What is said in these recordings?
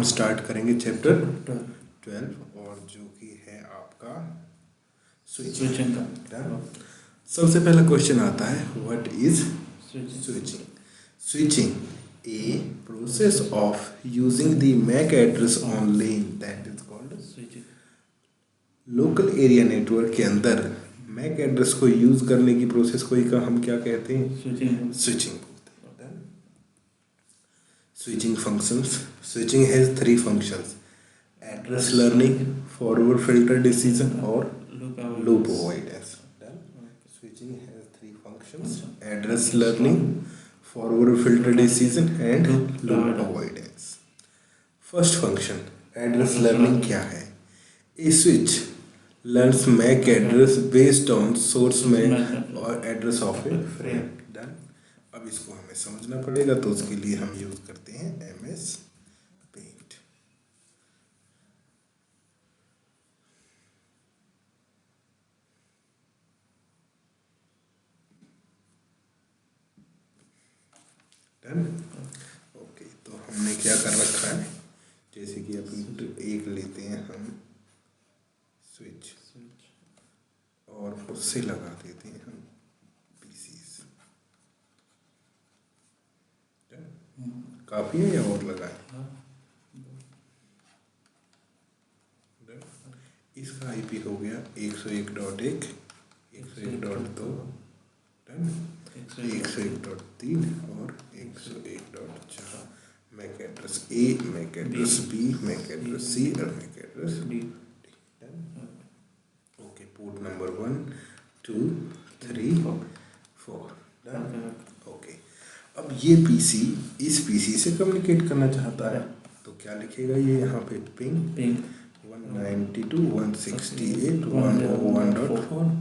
हम स्टार्ट करेंगे चैप्टर 12 और जो कि है आपका स्विचिंग का। सबसे पहला क्वेश्चन आता है what is switching. Switching a process of using the MAC address on LAN that is called switching. Local area network के अंदर मैक एड्रेस को यूज करने की प्रोसेस को ही हम क्या कहते हैं? Switching. Switching functions. Switching has three functions: address learning, forward filter decision, or loop avoidance. Switching has three functions: address learning, forward filter decision, and loop avoidance. First function address learning क्या है? A switch learns MAC address based on source MAC or address of a frame. Done. अब इसको हमें समझना पड़ेगा तो उसके लिए हम यूज करते हैं MS Paint। डन। ओके, तो हमने क्या कर रखा है, जैसे कि अपन एक लेते हैं हम स्विच और उससे लगा देते हैं हम काफी है या और लगाए? इसका आईपी हो गया 101.1, 101.2, 101.3 और 101.4। MAC address A, MAC address B, MAC address C और MAC address D. Okay, port number 1, 2, 3, 4। Okay, अब ये पीसी इस पीसी से कम्युनिकेट करना चाहता है तो क्या लिखेगा ये यहाँ पे? पिंग 192.168.101.4।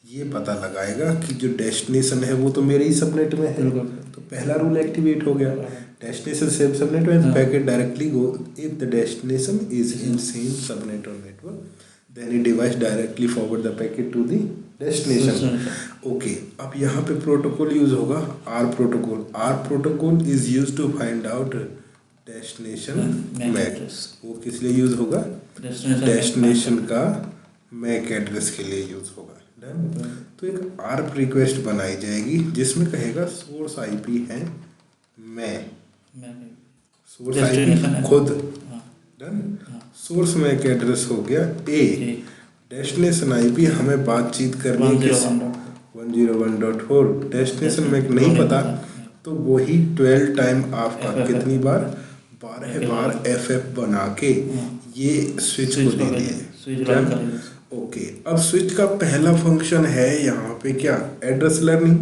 ये पता लगाएगा कि जो डेस्टिनेशन है वो तो मेरे ही सबनेट में है, तो पहला रूल एक्टिवेट हो गया। डेस्टिनेशन सेम सबनेट में, packet directly go if the destination is in same subnet और network then a device directly forward the packet to the destination. Okay, अब यहाँ पे प्रोटोकॉल यूज होगा R protocol. R protocol is use to find out destination MAC. वो किस लिए use होगा? Destination का मैक एड्रेस के लिए यूज होगा। डन। तो एक ARP रिक्वेस्ट बनाई जाएगी जिसमें कहेगा सोर्स आईपी है मैं, सोर्स आईपी खुद। डन। सोर्स मैक एड्रेस हो गया ए, डेस्टिनेशन आईपी हमें बातचीत करनी है किस 101.4। डेस्टिनेशन मैक नहीं पता तो वही 12 टाइम आपका कितनी बार 12 बार FF बना के ये स्विच को दे दिए। ओके, अब स्विच का पहला फंक्शन है यहाँ पे क्या? Address learning.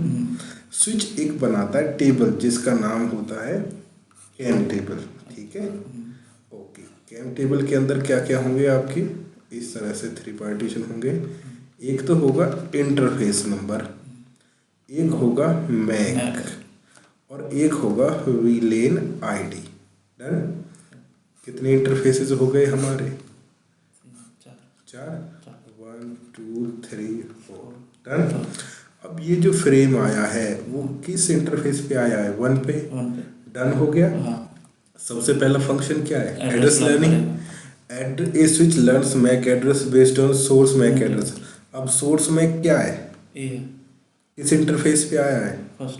स्विच एक बनाता है टेबल जिसका नाम होता है कैम टेबल। ठीक है, कैम टेबल के अंदर क्या क्या होंगे आपके? इस तरह से 3 पार्टीशन होंगे। एक तो होगा इंटरफेस नंबर, एक होगा मैक और एक होगा वीलेन आईडी। डन। कितने इंटरफेसेस हो गए हमारे? 4। 1 2 3 4। डन। अब ये जो फ्रेम आया है वो किस इंटरफेस पे आया है? 1 पे। डन हो गया। सबसे पहला फंक्शन क्या है? Address learning. A switch learns MAC address based on source MAC address. अब सोर्स मैक क्या है? किस इंटरफेस पे आया है? फर्स्ट।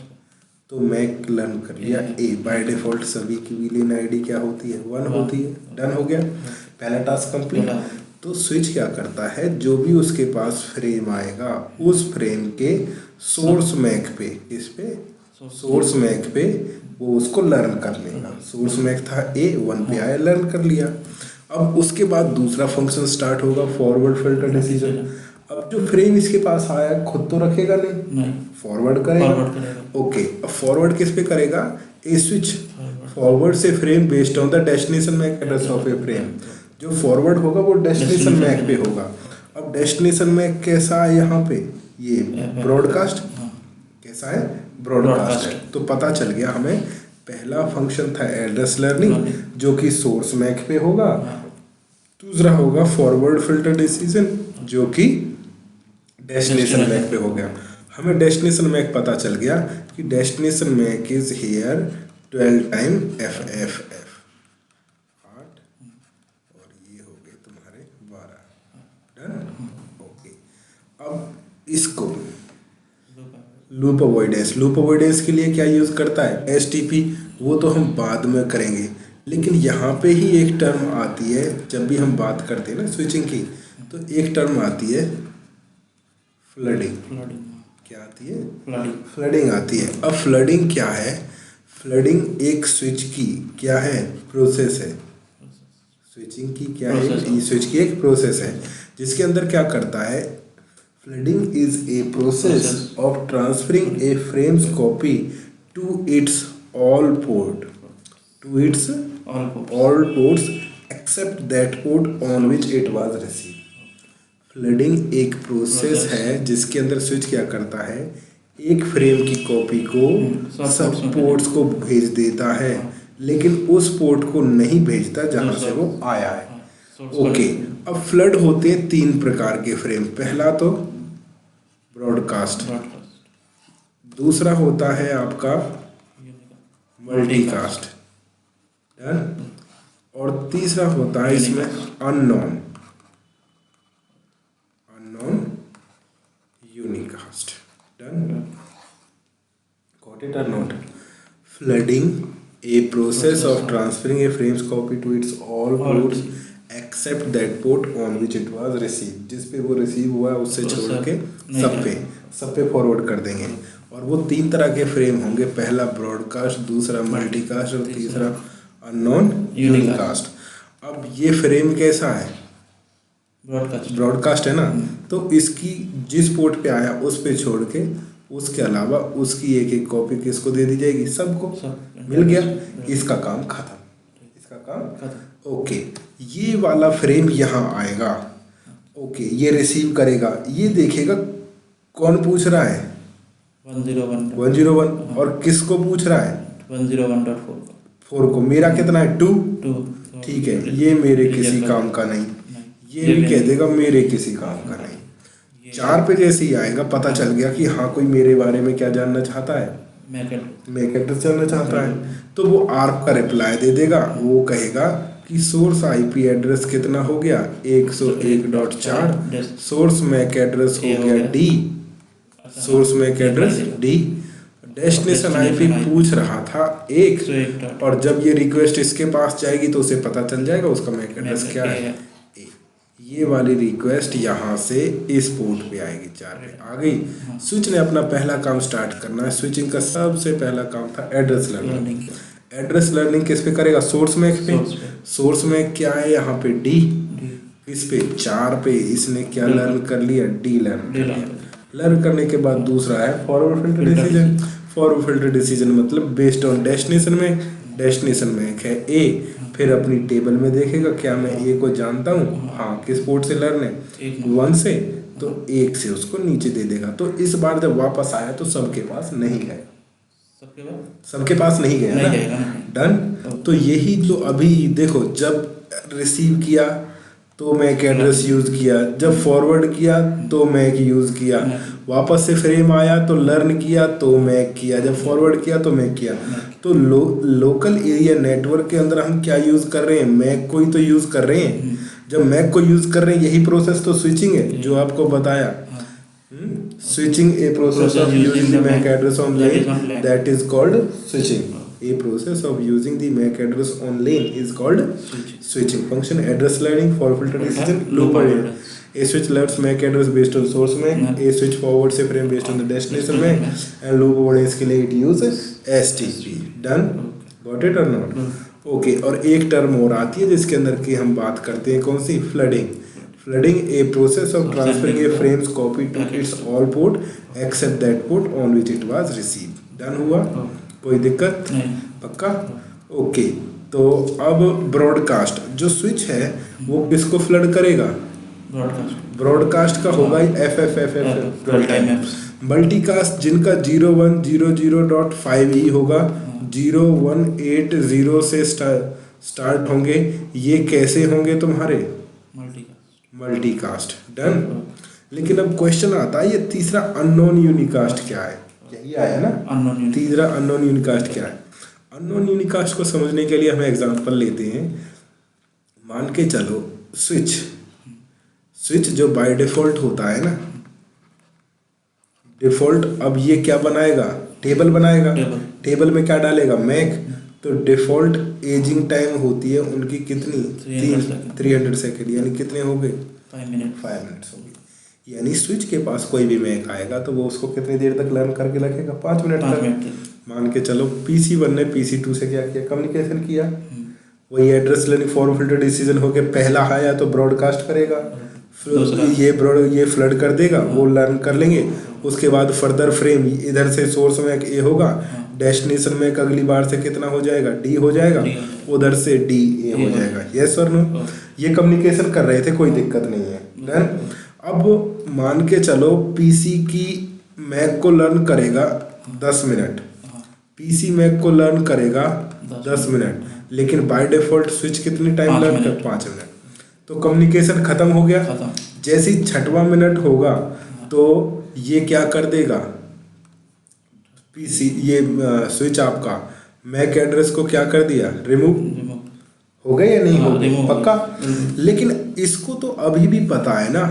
तो मैक लर्न कर लिया ए। बाय डिफॉल्ट सभी की वीलेन आईडी क्या होती है? 1 होती है। डन हो गया, पहला टास्क कंप्लीट। तो स्विच क्या करता है, जो भी उसके पास फ्रेम आएगा उस फ्रेम के सोर्स मैक पे, किस पे? सोर्स मैक पे वो उसको लर्न कर लेगा। सोर्स मैक था ए, 1 पे आया, लर्न कर लिया। अब उसके बाद दूसरा फंक्शन स्टार्ट होगा, फॉरवर्ड फिल्टर डिसीजन। अब जो फ्रेम इसके पास आया खुद तो रखेगा नहीं, फॉरवर्ड करेगा। ओके, अब फॉरवर्ड किस पे करेगा? ए स्विच फॉरवर्ड से frame based on the destination MAC address of a frame. जो फॉरवर्ड होगा वो डेस्टिनेशन मैक पे होगा। अब डेस्टिनेशन मैक कैसा है यहाँ पे? ये ब्रॉडकास्ट। कैसा है? ब्रॉडकास्ट है। तो पता चल गया हमें पहला फंक्शन था एड्रेस लर्निंग जो कि सोर्स मैक पे होगा, दूसरा होगा फॉरवर्ड फिल्टर डिसीजन जो कि डेस्टिनेशन मैक पे हो गया। हमें डेस्टिनेशन मैक पता चल गया कि destination MAC is here 12 time FFF 8 इसको लूप अवॉइडेंस के लिए क्या यूज़ करता है? एसटीपी। वो तो हम बाद में करेंगे, लेकिन यहाँ पे ही एक टर्म आती है जब भी हम बात करते हैं ना स्विचिंग की, तो एक टर्म आती है फ्लडिंग। क्या आती है? फ्लडिंग आती है। अब फ्लडिंग क्या है? फ्लडिंग एक स्विच की क्या है? प्रोसेस है। स्विचिंग की क्या है? स्विच की एक प्रोसेस है जिसके अंदर क्या करता है? Flooding is a process of transferring a frames copy to its all port all ports except that port on which it was received। Flooding एक प्रोसेस है जिसके अंदर स्विच क्या करता है? एक फ्रेम की कॉपी को सब पोर्ट्स को भेज देता है, लेकिन उस पोर्ट को नहीं भेजता जहां से वो आया है। ओके, अब फ्लड होते हैं 3 प्रकार के फ्रेम। पहला तो ब्रॉडकास्ट, दूसरा होता है आपका मल्टीकास्ट, और तीसरा होता है इसमें unknown unicast. Done? Got it और not? Flooding a process of transferring a frames copy to its all ports except that port on which it was receive. जिस पे वो रिसीव हुआ उससे छोड़ के सब पे फॉरवर्ड कर देंगे। और वो 3 तरह के फ्रेम होंगे, पहला ब्रॉडकास्ट, दूसरा मल्टीकास्ट और तीसरा अननोन यूनिकास्ट। अब ये फ्रेम कैसा है? ब्रॉडकास्ट है ना, तो इसकी जिस पोर्ट पे आया उस पे छोड़ के उसके अलावा उसकी एक एक कॉपी किसको दे दी जाएगी? सबको। मिल गया, इसका काम खत्म। ओके, ये वाला फ्रेम यहाँ आएगा। ओके, ये रिसीव करेगा, ये देखेगा कौन पूछ रहा है? 101। और किसको पूछ रहा है? 101.4 को। मेरा कितना है? 2। ठीक है, ये मेरे किसी काम का नहीं, ये भी कह देगा मेरे किसी काम का नहीं। 4 पे जैसे ही आएगा पता चल गया कि हाँ कोई मेरे बारे में क्या जानना चाहता है? मैक एड्रेस जानना चाहता है, तो वो आर्प का रिप्लाई दे देगा। वो कहेगा कि सोर्स आईपी एड्रेस कितना हो गया? 101.4। सोर्स मैक एड्रेस हो गया D, source MAC address D. Destination IP पूछ रहा था 1, और जब ये रिक्वेस्ट इसके पास जाएगी तो उसे पता चल जाएगा उसका मैक एड्रेस क्या है? ये वाली रिक्वेस्ट यहाँ से इस पोर्ट पे आएगी, 4 पे आ गई। स्विच ने अपना पहला काम स्टार्ट करना है। स्विचिंग का सबसे पहला काम था एड्रेस लर्निंग। एड्रेस लर्निंग किस पे करेगा? सोर्स मैक पे। सोर्स मैक क्या है यहाँ पे? डी। किस पे? 4 पे। इसने क्या लर्न कर लिया? डी लर्न कर लिया। लर्न करने के बाद दूसरा है forward filter decision. Forward filter decision मतलब बेस्ड ऑन डेस्टिनेशन में। डेस्टिनेशन में है ए, फिर अपनी टेबल में देखेगा क्या मैं ए को जानता हूँ? हाँ। किस पोर्ट से लर्न है? 1 से, तो 1 से उसको नीचे दे देगा। तो इस बार जब वापस आया तो सबके पास नहीं गया, सबके पास नहीं गया ना। डन? तो यही तो अभी देखो, जब रिसीव किया तो मैक एड्रेस यूज़ किया, जब फॉरवर्ड किया तो मैक यूज़ किया, वापस से फ्रेम आया तो लर्न किया तो मैक किया, जब फॉरवर्ड किया तो मैक किया। तो लोकल एरिया नेटवर्क के अंदर हम क्या यूज़ कर रहे हैं? मैक को ही तो यूज़ कर रहे हैं। जब मैक को यूज़ कर रहे हैं, यही प्रोसेस तो स्विचिंग है जो आपको बताया। Switching a process of using the MAC address on LAN, that is called switching. A process of using the MAC address on lane is called switching. Function address learning, for filter decision, loop avoidance. A switch learns MAC address based on source MAC. A switch forwards a frame based on the destination MAC. And loop avoidance के लिए it uses STP. Done? Got it or not? Okay. और एक term और आती है जिसके अंदर की हम बात करते हैं, कौन सी? Flooding. Flooding a process of transferring a frame's copy to its all port except that port on which it was received. Done हुआ? कोई दिक्कत? पक्का? ओके। तो अब ब्रॉडकास्ट जो स्विच है वो किसको फ्लड करेगा? ब्रॉडकास्ट का होगा FFFF। मल्टीकास्ट जिनका 0100.5E होगा, 0180 से स्टार्ट होंगे, ये कैसे होंगे तुम्हारे? मल्टीकास्ट। डन? लेकिन अब क्वेश्चन आता है, ये तीसरा अननोन यूनिकास्ट क्या है? यही आया ना, तीसरा अननोन यूनिकास्ट क्या है? अननोन यूनिकास्ट को समझने के लिए हम एग्जांपल लेते हैं। मान के चलो स्विच जो बाय डिफॉल्ट होता है ना, डिफ़ॉल्ट अब ये क्या बनाएगा, टेबल बनाएगा। टेबल में क्या डालेगा, मैक। तो डिफ़ॉल्ट एजिंग टाइम होती है उनकी कितनी, 300 सेकेंड, यानी कितने हो गए, 5 मिनट्स हो गए। यानी स्विच के पास कोई भी मैक आएगा तो वो उसको कितनी देर तक लर्न करके रखेगा, 5 मिनट तक। मान के चलो PC1 ने PC2 से क्या किया, कम्युनिकेशन किया। वही address learning forward filter decision होके पहला आया तो ब्रॉडकास्ट करेगा, फिर ये फ्लड कर देगा, वो लर्न कर लेंगे। उसके बाद फर्दर फ्रेम इधर से सोर्स में ए होगा, डेस्टिनेशन में अगली बार से कितना हो जाएगा, डी हो जाएगा, उधर से डी ए हो जाएगा। यस और नो, ये कम्युनिकेशन कर रहे थे, कोई दिक्कत नहीं है। डन। अब मान के चलो PC की मैक को लर्न करेगा 10 मिनट, PC मैक को लर्न करेगा 10 मिनट, लेकिन बाय डिफॉल्ट स्विच कितनी टाइम लर्न कर, 5 मिनट। तो कम्युनिकेशन खत्म हो गया। जैसे ही 6वां मिनट होगा तो ये क्या कर देगा, PC ये स्विच आपका मैक एड्रेस को क्या कर दिया, रिमूव हो गया या नहीं हो गया, पक्का। लेकिन इसको तो अभी भी पता है ना,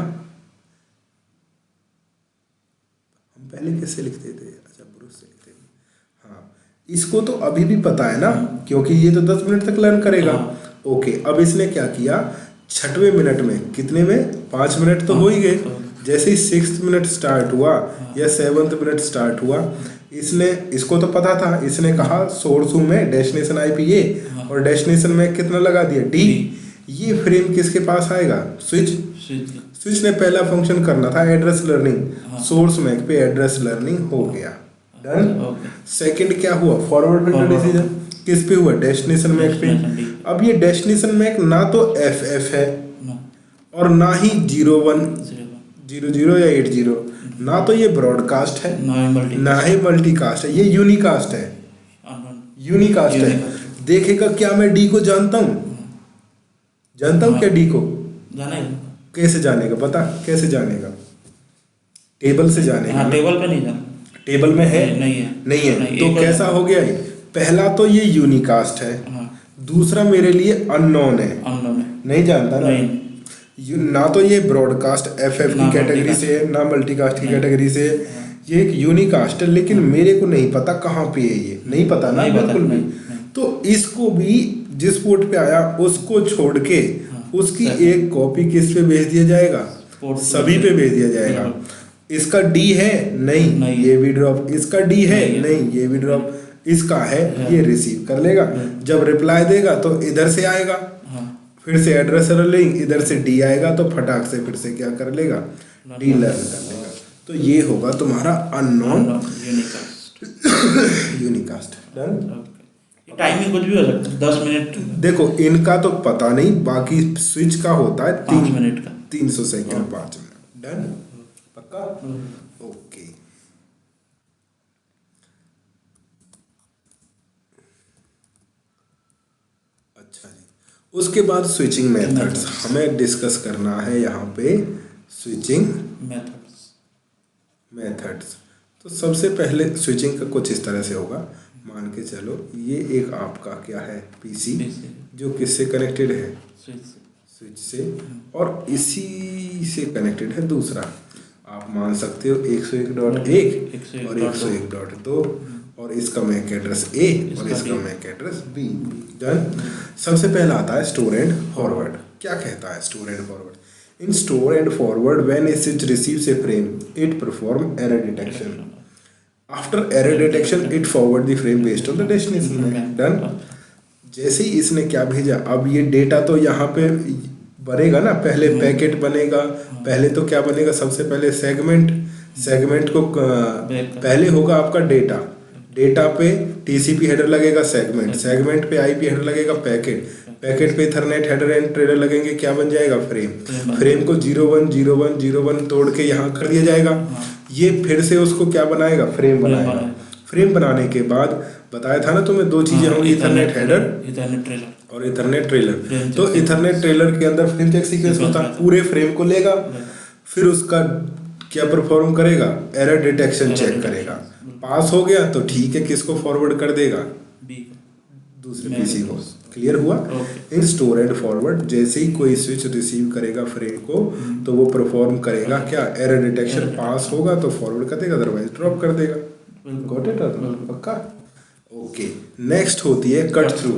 हम पहले कैसे लिखते थे, अच्छा ब्रूस से लिखते थे, हाँ, इसको तो अभी भी पता है ना, क्योंकि ये तो 10 मिनट तक लर्न करेगा। ओके, अब इसने क्या किया, 6वें मिनट में, कितने में, 5 मिनट तो हो ही गए। जैसे ही 6th मिनट स्टार्ट हुआ या 7th मिनट स्टार्ट हुआ, इसने, इसको तो पता था, इसने कहा सोर्स में डेस्टिनेशन IP ये, और डेस्टिनेशन में कितना लगा दिया, D। ये फ्रेम किसके पास आएगा, स्विच ने पहला फंक्शन करना था एड्रेस लर्निंग, सोर्स मैक पे एड्रेस लर्निंग हो गया। डन। सेकंड क्या हुआ, फॉरवर्ड फिल्टर डिसीजन किस पे हुआ, डेस्टिनेशन मैक पे। अब ये डेस्टिनेशन मैक ना तो FF है और ना ही 01, 00 या 80, ना तो ये ब्रॉडकास्ट है ना ही मल्टीकास्ट है, ये यूनिकास्ट है, यूनिकास्ट है। देखेगा क्या मैं D को जानता हूँ, क्या D को कैसे जानेगा, पता कैसे जानेगा, टेबल से जानेगा। टेबल पे नहीं जाना, टेबल में है, नहीं है। तो कैसा हो गया ये, पहला तो ये यूनिकास्ट है, दूसरा मेरे लिए अननोन है, नहीं जानता ना। ना तो ये ब्रॉडकास्ट FF की कैटेगरी से है, ना मल्टीकास्ट की कैटेगरी से है, ये एक यूनिकास्ट है, लेकिन मेरे को नहीं पता कहाँ पे है, ये नहीं पता ना बिल्कुल भी। तो इसको भी जिस पोर्ट पे आया उसको छोड़ के उसकी एक कॉपी किस पे भेज दिया जाएगा, सभी पे भेज दिया जाएगा। इसका D है, नहीं, ये भी ड्रॉप, इसका D है, नहीं, ये भी ड्रॉप, इसका है, ये रिसीव कर लेगा। जब रिप्लाई देगा तो इधर से आएगा, फिर से एड्रेस लिंक, इधर से D आएगा तो फटाक से फिर से क्या कर लेगा, D लर्न कर लेगा। तो ये होगा तुम्हारा अननोन यूनिकास्ट। डन। टाइमिंग कुछ भी हो सकता है, 10 मिनट। देखो इनका तो पता नहीं, बाकी स्विच का होता है 5 मिनट का, 300 सेकेंड 5 मिनट। डन, पक्का। ओके, अच्छा जी। उसके बाद स्विचिंग मेथड्स हमें डिस्कस करना है यहाँ पे। स्विचिंग मेथड्स तो सबसे पहले स्विचिंग का कुछ इस तरह से होगा। मान के चलो ये एक आपका क्या है, PC जो किससे कनेक्टेड है, स्विच से, और इसी से कनेक्टेड है दूसरा, आप मान सकते हो 101.1 और 101.2, और इसका मैक एड्रेस A और इसका मैक एड्रेस B। डन। सबसे पहला आता है स्टोर एंड फॉरवर्ड। क्या कहता है store and forward? In store and forward when a switch receives a frame it perform error detection. After error detection it forward the frame based on the destination. Done. जैसे ही इसने क्या भेजा, अब ये data तो यहाँ पे बनेगा ना, पहले पैकेट बनेगा, पहले तो क्या बनेगा, सबसे पहले सेगमेंट को पहले होगा आपका डेटा पे TCP हेडर लगेगा, सेगमेंट पे IP हेडर लगेगा, पैकेट पे इथरनेट हेडर एंड ट्रेलर लगेंगे, क्या बन जाएगा, फ्रेम को 01 तोड़ के यहाँ कर दिया जाएगा। ये फिर से उसको क्या बनाएगा, फ्रेम बनाएगा। फ्रेम बनाने के बाद बताया था ना तुम्हें, दो चीजें होंगी, इथरनेट हेडर और इथरनेट ट्रेलर। तो इथरनेट ट्रेलर के अंदर फ्रेम चेक सीक्वेंस होता है, पूरे फ्रेम को लेगा, फिर उसका क्या परफॉर्म करेगा, एरर डिटेक्शन चेक करेगा। पास हो गया तो ठीक है, किसको फॉरवर्ड कर देगा, दूसरे PC को। क्लियर हुआ? Okay. In store and forward जैसे ही कोई स्विच रिसीव करेगा फ्रेम को तो वो परफॉर्म करेगा क्या, एरर डिटेक्शन पास होगा तो फॉरवर्ड कर देगा, अदरवाइज ड्रॉप कर देगा। Got it? पक्का? ओके। नेक्स्ट होती है cut through.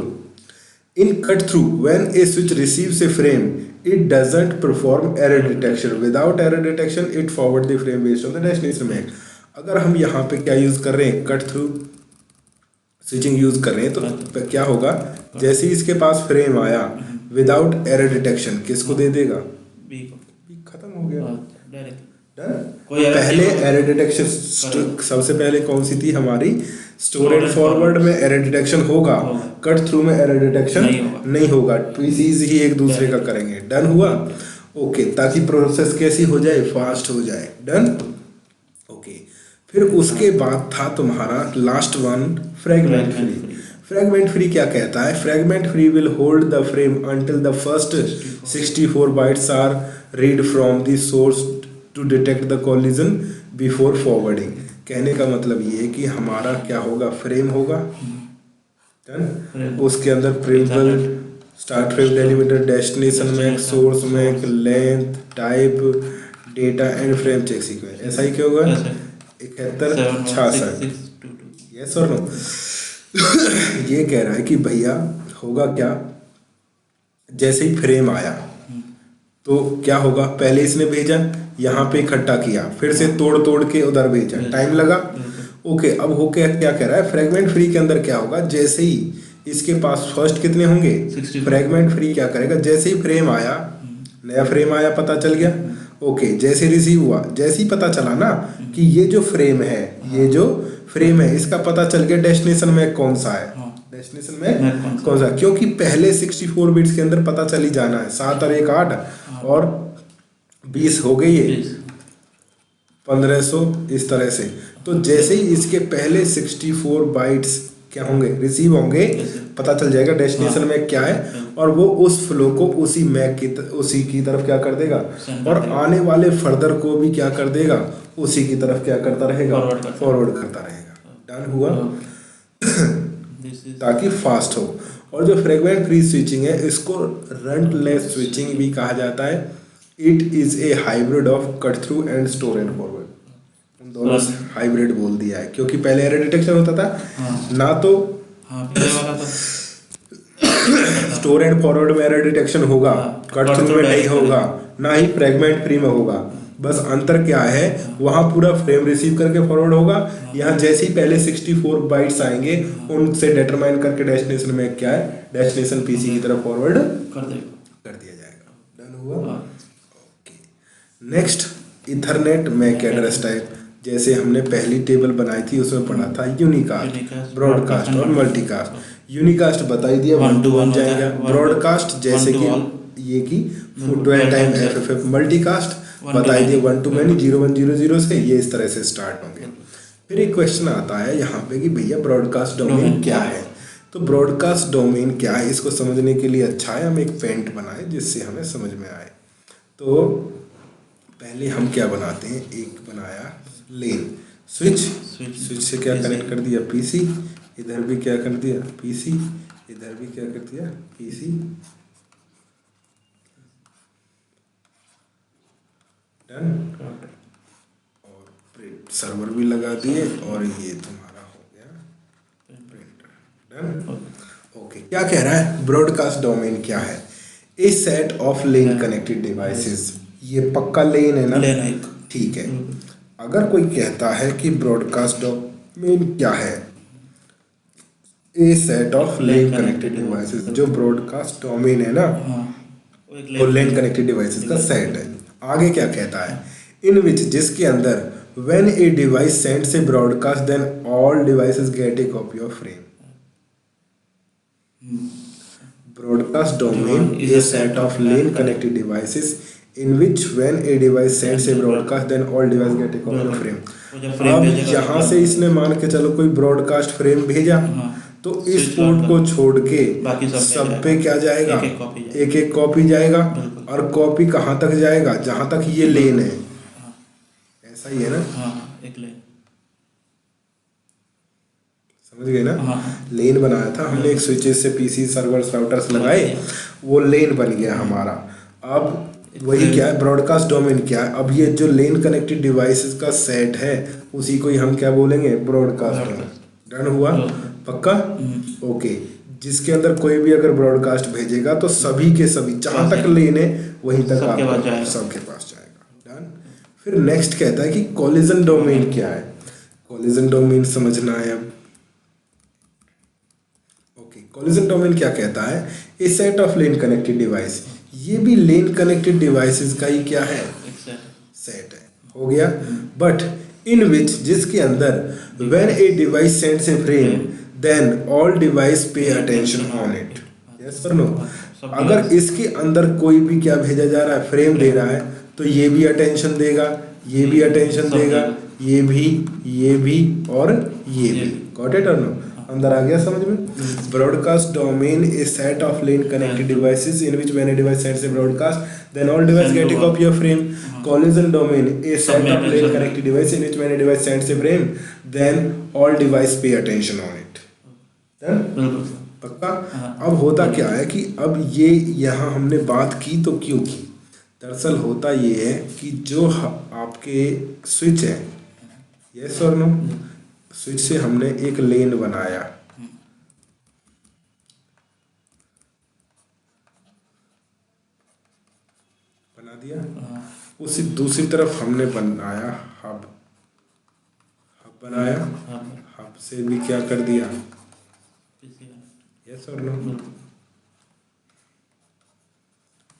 In cut through when a switch receives a frame it doesn't perform error detection. Without error detection it forward the frame based on the destination MAC. अगर हम यहाँ पे क्या use कर रहे हैं, कट थ्रू स्विचिंग यूज कर रहे हैं, तो क्या होगा, जैसे ही इसके पास फ्रेम आया विदाउट एरर डिटेक्शन किसको दे देगा, बी को। बी खत्म हो गया। Direct done? कोई error पहले नहीं होगा। एरर डिटेक्शन सबसे पहले कौन सी थी हमारी, स्टोर एंड फॉरवर्ड में एरर डिटेक्शन होगा, कट थ्रू में एरर डिटेक्शन नहीं होगा। पीसीज ही एक दूसरे का करेंगे। डन हुआ? ओके, ताकि प्रोसेस कैसी हो जाए, फास्ट हो जाए। डन? ओके। फिर उसके बाद था तुम्हारा last one, fragment free. Fragment free क्या कहता है, fragment free will hold the frame until the first 64 bytes are read from the source to detect the collision before forwarding. कहने का मतलब ये है कि हमारा क्या होगा, फ्रेम होगा, उसके अंदर principal, start frame, delimiter, destination MAC, source MAC, length, type, data and frame check sequence. ऐसा ही क्या होगा, 71 66। यस और नो? ये कह रहा है कि भैया होगा क्या, जैसे ही फ्रेम आया तो क्या होगा, पहले इसने भेजा, यहाँ पे इकट्ठा किया, फिर से तोड़ तोड़ के उधर भेजा, टाइम लगा। ओके, अब हो क्या कह रहा है, फ्रेगमेंट फ्री के अंदर क्या होगा, जैसे ही इसके पास फर्स्ट कितने होंगे, फ्रेगमेंट फ्री क्या करेगा, जैसे ही फ्रेम आया, नया फ्रेम आया, पता चल गया। ओके, जैसे रिसीव हुआ, जैसे ही पता चला ना कि ये जो फ्रेम है, ये जो फ्रेम है, इसका पता चल गया डेस्टिनेशन में कौन सा है, डेस्टिनेशन में कौन सा, क्योंकि पहले 64 बिट्स के अंदर पता चल ही जाना है। 7 और 1 8 और 20 हो गई है 1500, इस तरह से। तो जैसे ही इसके पहले 64 बाइट्स क्या होंगे, रिसीव होंगे, पता चल जाएगा डेस्टिनेशन में क्या है, और वो उस फ्लो को उसी मैक की उसी की तरफ क्या कर देगा, और आने वाले फर्दर को भी क्या कर देगा, उसी की तरफ क्या करता रहेगा, फॉरवर्ड करता रहेगा। डन हुआ? ताकि फास्ट हो। और जो फ्रेगमेंट फ्री स्विचिंग है, इसको रंटलेस स्विचिंग भी कहा जाता है। It is a hybrid of cut through and store and forward. उन दोनों से हाइब्रिड बोल दिया है, क्योंकि पहले एरर डिटेक्शन होता था ना, तो स्टोर एंड फॉरवर्ड में एरर डिटेक्शन होगा, कट थ्रू में नहीं होगा, ना ही फ्रेगमेंट फ्री में होगा। बस अंतर क्या है, वहाँ पूरा फ्रेम रिसीव करके फॉरवर्ड होगा, यहाँ जैसे ही पहले 64 बाइट्स आएंगे, उनसे डिटरमाइन करके डेस्टिनेशन में क्या है, डेस्टिनेशन पीसी की तरफ फॉरवर्ड कर दिया जाएगा। डन हुआ? Okay. Next, ethernet MAC address type. जैसे हमने पहली टेबल बनाई थी, उसमें पढ़ा था यूनिकास्ट, ब्रॉडकास्ट और मल्टीकास्ट। यूनिकास्ट बताई दिया 1 to 1 जाएगा, ब्रॉडकास्ट जैसे कि ये कि 12 टाइम FFF, मल्टीकास्ट बताई दिए 1 to many 0100 से, ये इस तरह से स्टार्ट होंगे। फिर एक क्वेश्चन आता है यहाँ पे कि भैया ब्रॉडकास्ट डोमेन क्या है। तो ब्रॉडकास्ट डोमेन क्या है, इसको समझने के लिए अच्छा है हम एक पेंट बनाए जिससे हमें समझ में आए। तो पहले हम क्या बनाते हैं, एक बनाया लेन, स्विच से क्या कनेक्ट कर दिया, पीसी, इधर भी क्या कर दिया, पीसी, इधर भी क्या कर दिया, पीसी। डन? और प्रिंट सर्वर भी लगा दिए, और ये तुम्हारा हो गया प्रिंटर। डन? ओके। क्या कह रहा है, ब्रॉडकास्ट डोमेन क्या है, a set of LAN connected devices. ये पक्का लेन है ना, ठीक है। अगर कोई कहता है कि ब्रॉडकास्ट डोमेन क्या है, a set of LAN connected devices, जो ब्रॉडकास्ट डोमेन है ना, वो लेन कनेक्टेड डिवाइसेस का सेट है। आगे क्या कहता है, इन विच, जिसके अंदर when a device sends a broadcast then all devices get a copy of frame. Broadcast domain is a set of LAN connected devices in which when a device sends a broadcast then all devices get a copy of frame. अब यहाँ से इसने मान के चलो कोई broadcast frame भेजा, तो इस पोर्ट को छोड़ के सब पे क्या जाएगा, एक एक कॉपी जाएगा, और कॉपी कहाँ तक जाएगा, जहाँ तक ये लेन है। ऐसा ही है ना, एक लेन समझ गए ना? हाँ। लेन बनाया था हमने, एक स्विचेस से पीसी सर्वर्स राउटर्स लगाए, वो लेन बन गया हमारा। अब वही क्या है, ब्रॉडकास्ट डोमेन क्या है? अब ये जो लेन कनेक्टेड डिवाइसेस का सेट है उसी को ही हम क्या बोलेंगे, ब्रॉडकास्ट डोमेन। डन हुआ? पक्का? ओके। जिसके अंदर कोई भी अगर ब्रॉडकास्ट भेजेगा तो सभी के सभी जहां तक लेन है वहीं तक सबके पास आपका जाएगा। सबके पास जाएगा। डन। फिर नेक्स्ट कहता है कि कॉलिजन डोमेन क्या है। कॉलिजन डोमेन समझना है अब। ओके, कॉलिजन डोमेन क्या कहता है? A set of LAN connected device. ये भी लेन कनेक्टेड डिवाइसेस का ही क्या है, सेट है। हो गया? बट इन विच, जिसके अंदर when a device sends a frame then all device pay attention on it. Yes और नो? अगर इसके अंदर कोई भी क्या भेजा जा रहा है, फ्रेम दे रहा है, तो ये भी अटेंशन देगा, ये भी अटेंशन देगा, ये भी और ये भी। गॉट इट और नो? अंदर आ गया समझ में? Broadcast domain is set of LAN connected devices in which when a device sends a broadcast then all device get a copy of frame. Collision domain is set of lane connected device in which when a device sends a frame then all device pay attention on it. Done? पक्का? अब होता क्या है कि अब ये यहाँ हमने बात की तो क्यों की? दरअसल होता ये है कि जो आपके स्विच है, यस और नो, स्विच से हमने एक लेन बनाया, बना दिया, उसी दूसरी तरफ हमने बनाया हब बनाया, हब से भी क्या कर दिया, यस और नो,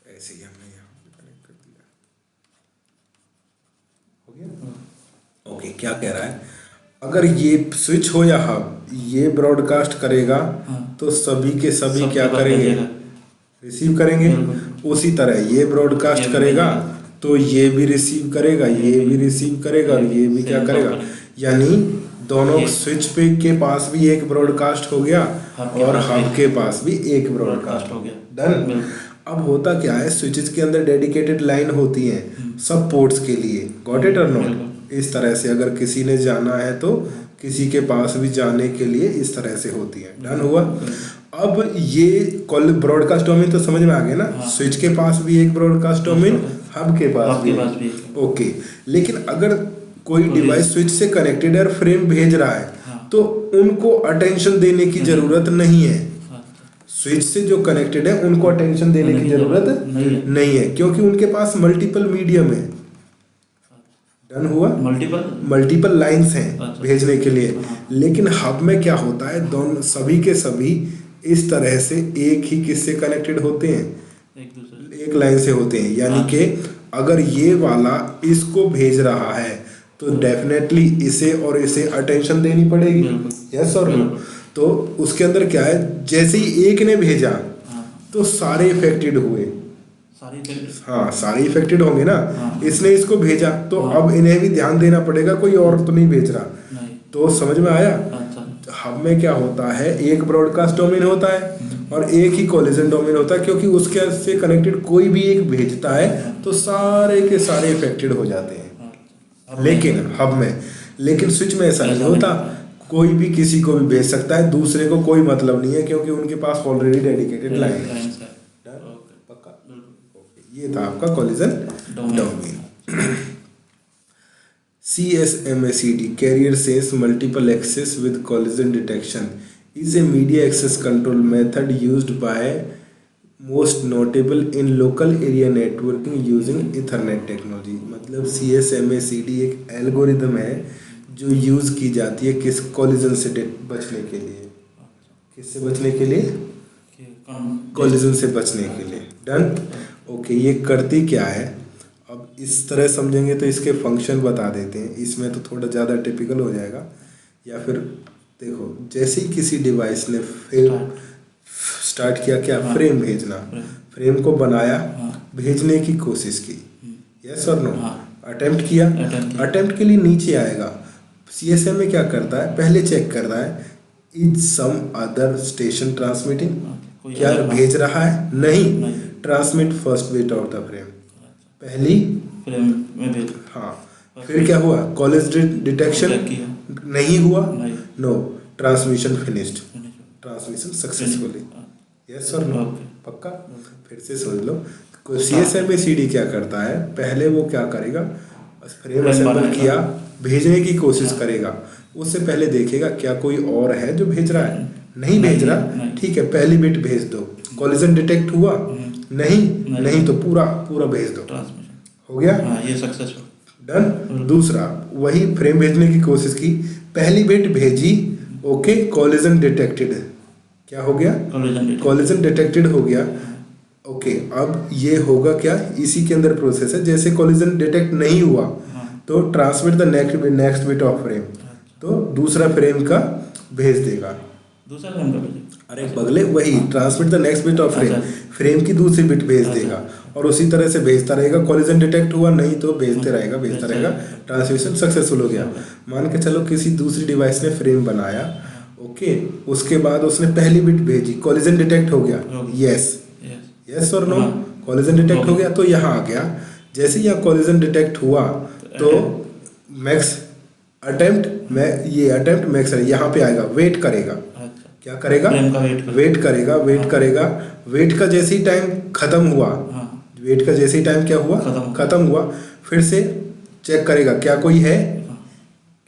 ऐसे ही हमने यहाँ पे कनेक्ट कर दिया। हो गया? ओके, क्या कह रहा है? अगर ये स्विच हो या हब ये ब्रॉडकास्ट करेगा तो सभी के सभी क्या करेंगे, रिसीव करेंगे। उसी तरह ये ब्रॉडकास्ट करेगा तो ये भी रिसीव करेगा, ये भी रिसीव करेगा और ये भी क्या करेगा। यानी दोनों स्विच पे के पास भी एक ब्रॉडकास्ट हो गया और हब के पास भी एक ब्रॉडकास्ट हो गया। डन। अब होता क्या है, स्विचेस के अंदर डेडिकेटेड लाइन होती है सब पोर्ट्स के लिए। गॉट इट और नॉट? इस तरह से अगर किसी ने जाना है तो किसी के पास भी जाने के लिए इस तरह से होती है। डन हुआ? अब ये ब्रॉडकास्ट डोमेन तो समझ में आ गया ना? स्विच के पास भी एक ब्रॉडकास्ट डोमेन, हब के पास भी। ओके, लेकिन अगर कोई डिवाइस स्विच से कनेक्टेड है और फ्रेम भेज रहा है तो उनको अटेंशन देने की जरूरत नहीं है। स्विच से जो कनेक्टेड है उनको अटेंशन देने की जरूरत नहीं है क्योंकि उनके पास मल्टीपल मीडियम है। डन हुआ? मल्टीपल लाइंस हैं भेजने के लिए। लेकिन हब में क्या होता है, दोनों सभी के सभी इस तरह से एक ही किससे कनेक्टेड होते हैं, एक लाइन से होते हैं। यानी कि अगर ये वाला इसको भेज रहा है तो डेफिनेटली इसे और इसे अटेंशन देनी पड़ेगी। यस और नो? तो उसके अंदर क्या है, जैसे ही एक ने भेजा तो सारे इफेक्टेड हुए। हाँ, सारे इफेक्टेड होंगे ना। इसने इसको भेजा तो अब इन्हें भी ध्यान देना पड़ेगा, कोई और तो नहीं भेज रहा। तो समझ में आया? हब में क्या होता है, एक ब्रॉडकास्ट डोमेन होता है और एक ही कॉलिजन डोमेन होता है क्योंकि उसके से कनेक्टेड कोई भी एक भेजता है तो सारे के सारे इफेक्टेड हो जाते हैं। लेकिन हब में, लेकिन स्विच में ऐसा नहीं होता, कोई भी किसी को भी भेज सकता है, दूसरे को कोई मतलब नहीं है क्योंकि उनके पास ऑलरेडी डेडिकेटेड लाइन है। पक्का? ये था आपका collision domain. CSMACD, Carrier Sense Multiple Access with Collision Detection, is a media access control method used by most notable in local area networking using Ethernet technology। मतलब CSMACD एक algorithm है जो use की जाती है किस कॉलिजन से बचने के लिए। किससे बचने के लिए? कॉलिजन से बचने के लिए। डन। ओके, ये करती क्या है, अब इस तरह समझेंगे तो इसके फंक्शन बता देते हैं। इसमें तो थोड़ा ज़्यादा टिपिकल हो जाएगा। या फिर देखो, जैसे ही किसी डिवाइस ने स्टार्ट किया क्या, फ्रेम भेजना, फ्रेम को बनाया, भेजने की कोशिश की, यस और नो, अटेम्प्ट किया, अटेम्प्ट के लिए नीचे आएगा। CSM में क्या करता है, पहले चेक करता है is some other station transmitting, क्या भेज रहा है? नहीं। Transmit first bit of the frame, पहली फ्रेम में भेज। हाँ, फिर क्या हुआ, कॉलिजन डिटेक्शन नहीं हुआ, no, transmission finished, transmission successfully. Yes और नो? ओके। पक्का? फिर से समझ लो, CSMACD क्या करता है, पहले वो क्या करेगा, फ्रेम असेंबल बनाएगा। किया, भेजने की कोशिश करेगा, उससे पहले देखेगा क्या कोई और है जो भेज रहा है, नहीं भेज रहा, नहीं। ठीक है पहली बिट भेज दो, कॉलिजन डिटेक्ट हुआ, नहीं तो पूरा पूरा भेज दो, ट्रांसमिशन हो गया, हाँ ये सक्सेसफुल। डन। दूसरा वही फ्रेम भेजने की कोशिश की, पहली बिट भेजी, ओके कॉलिजन डिटेक्टेड, क्या हो गया, कॉलिजन डिटेक्टेड हो गया, ओके। अब ये होगा क्या, इसी के अंदर प्रोसेस है, जैसे कॉलिजन डिटेक्ट नहीं हुआ तो transmit the next bit of frame, तो दूसरा फ्रेम का भेज देगा, दूसरा फ्रेम का भेजेगा। अरे बगले वही transmit the next bit of frame, frame की दूसरी बिट भेज देगा, और उसी तरह से भेजता रहेगा, कॉलिजन डिटेक्ट हुआ नहीं तो भेजते रहेगा, ट्रांसमिशन सक्सेसफुल हो गया। मान के चलो किसी दूसरी डिवाइस ने फ्रेम बनाया, ओके, उसके बाद उसने पहली बिट भेजी, कॉलिजन डिटेक्ट हो गया, यस और नो, कॉलिजन डिटेक्ट हो गया, तो यहाँ आ गया, जैसे ही यहाँ कॉलिजन डिटेक्ट हुआ तो मैक्स अटेम्प्ट मैक्स यहाँ पे आएगा, वेट करेगा, क्या करेगा, वेट करेगा, वेट का जैसे ही टाइम खत्म हुआ, वेट का जैसे ही टाइम क्या हुआ, खत्म हुआ, फिर से चेक करेगा क्या कोई है,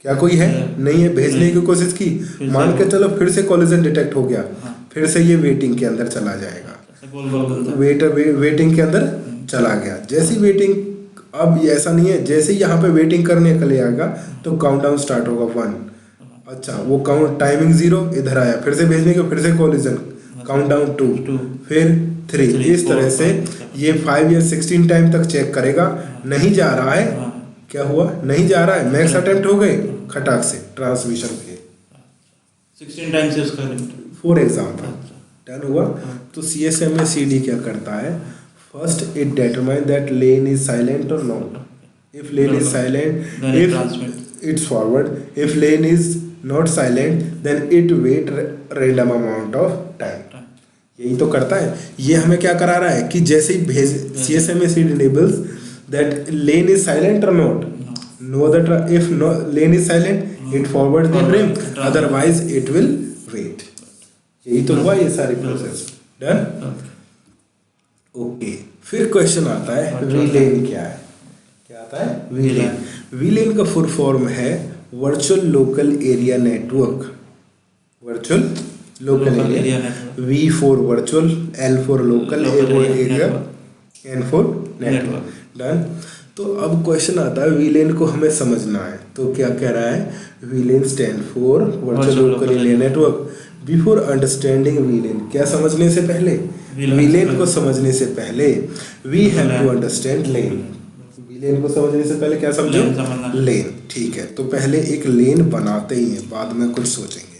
नहीं है, भेजने की कोशिश की, मान के चलो फिर से कॉलिजन डिटेक्ट हो गया, फिर से ये वेटिंग के अंदर चला जाएगा, वेटिंग के अंदर चला गया, जैसी वेटिंग, अब ये ऐसा नहीं है, जैसे ही यहाँ पे वेटिंग करने के लिए आएगा तो काउंटडाउन स्टार्ट होगा 1, अच्छा वो काउंट टाइमिंग 0 इधर आया, फिर से भेजने के, फिर से कॉलिजन, काउंटडाउन 2, फिर 3, इस तरह से ये 5 या 16 टाइम तक चेक करेगा, नहीं जा रहा है, क्या हुआ, नहीं जा रहा है, मैक्स अटेम्प्ट हो गए, खटाक से ट्रांसमिशन के 16 टाइम से उसका लिमिट, फॉर एग्जाम्पल, डन हुआ। तो CSMACD क्या करता है, first it determine that LAN is silent और not, if LAN is silent if it's forward, if LAN is not silent then it wait random amount of time, यही तो करता है। ये हमें क्या करा रहा है कि जैसे ही भेज, CSMACD enables that lane is silent or not, no other if no lane is silent it forward the frame, otherwise it will wait, यही तो हुआ ये सारी प्रोसेस, डन, ओके। फिर क्वेश्चन आता है VLAN क्या है, क्या आता है VLAN, VLAN का फुल फॉर्म है virtual local area network, virtual local area, V for virtual, L for local, A for area, N for network, done. तो अब क्वेश्चन आता है VLAN को हमें समझना है, तो क्या कह रहा है, VLAN stand for virtual local area network. Before understanding VLAN, क्या समझने से पहले, VLAN को समझने से पहले we have to understand LAN, VLAN को समझने से पहले क्या समझो, लेन, ठीक है। तो पहले एक लेन बनाते ही हैं, बाद में कुछ सोचेंगे।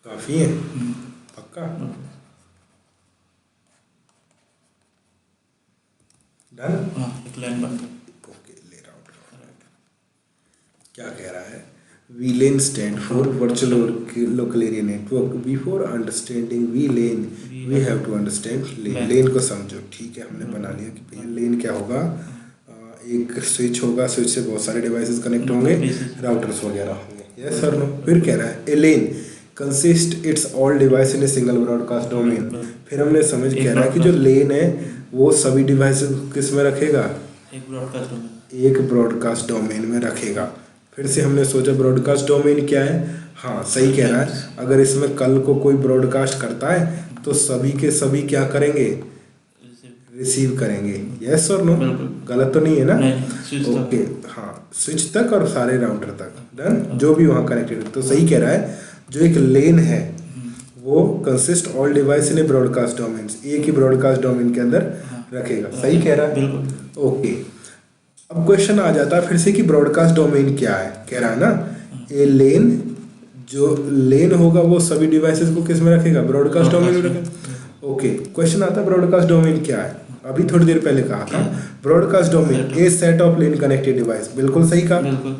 काफी है, पक्का, डन, एक लाइन बन ओके, ले रहा हूँ। क्या कह रहा है, VLAN stand for virtual local area network, before understanding VLAN we have to understand LAN, LAN को समझो, ठीक है, हमने बना लिया कि भैया लेन क्या होगा, एक स्विच होगा, स्विच से बहुत सारे डिवाइसेस कनेक्ट होंगे, राउटर्स वगैरह होंगे, यस और नो। फिर कह रहा है a LAN consist its all device in a single broadcast domain, फिर हमने समझ कह रहा है कि जो लेन है वो सभी डिवाइस किस में रखेगा, एक ब्रॉडकास्ट डोमेन में रखेगा। फिर से हमने सोचा ब्रॉडकास्ट डोमेन क्या है, हाँ सही कह रहा है, अगर इसमें कल को कोई ब्रॉडकास्ट करता है तो सभी के सभी क्या करेंगे, रिसीव करेंगे, यस और नो, गलत तो नहीं है ना, ओके, हाँ स्विच तक और सारे राउटर तक, डन, जो भी वहाँ कनेक्टेड, तो सही कह रहा है। जो एक लेन है वो consist all device in A broadcast domain, एक ही ब्रॉडकास्ट डोमेन के अंदर रखेगा, सही कह रहा है, ओके। अब क्वेश्चन आ जाता है फिर से कि ब्रॉडकास्ट डोमेन क्या है, कह रहा है ना ए लेन, जो लेन होगा वो सभी डिवाइसेस को किस में रखेगा, ब्रॉडकास्ट डोमेन में रखेगा, ओके। क्वेश्चन आता है ब्रॉडकास्ट डोमेन क्या है, अभी थोड़ी देर पहले कहा था broadcast domain a set of LAN connected device, बिल्कुल सही कहा, बिल्कुल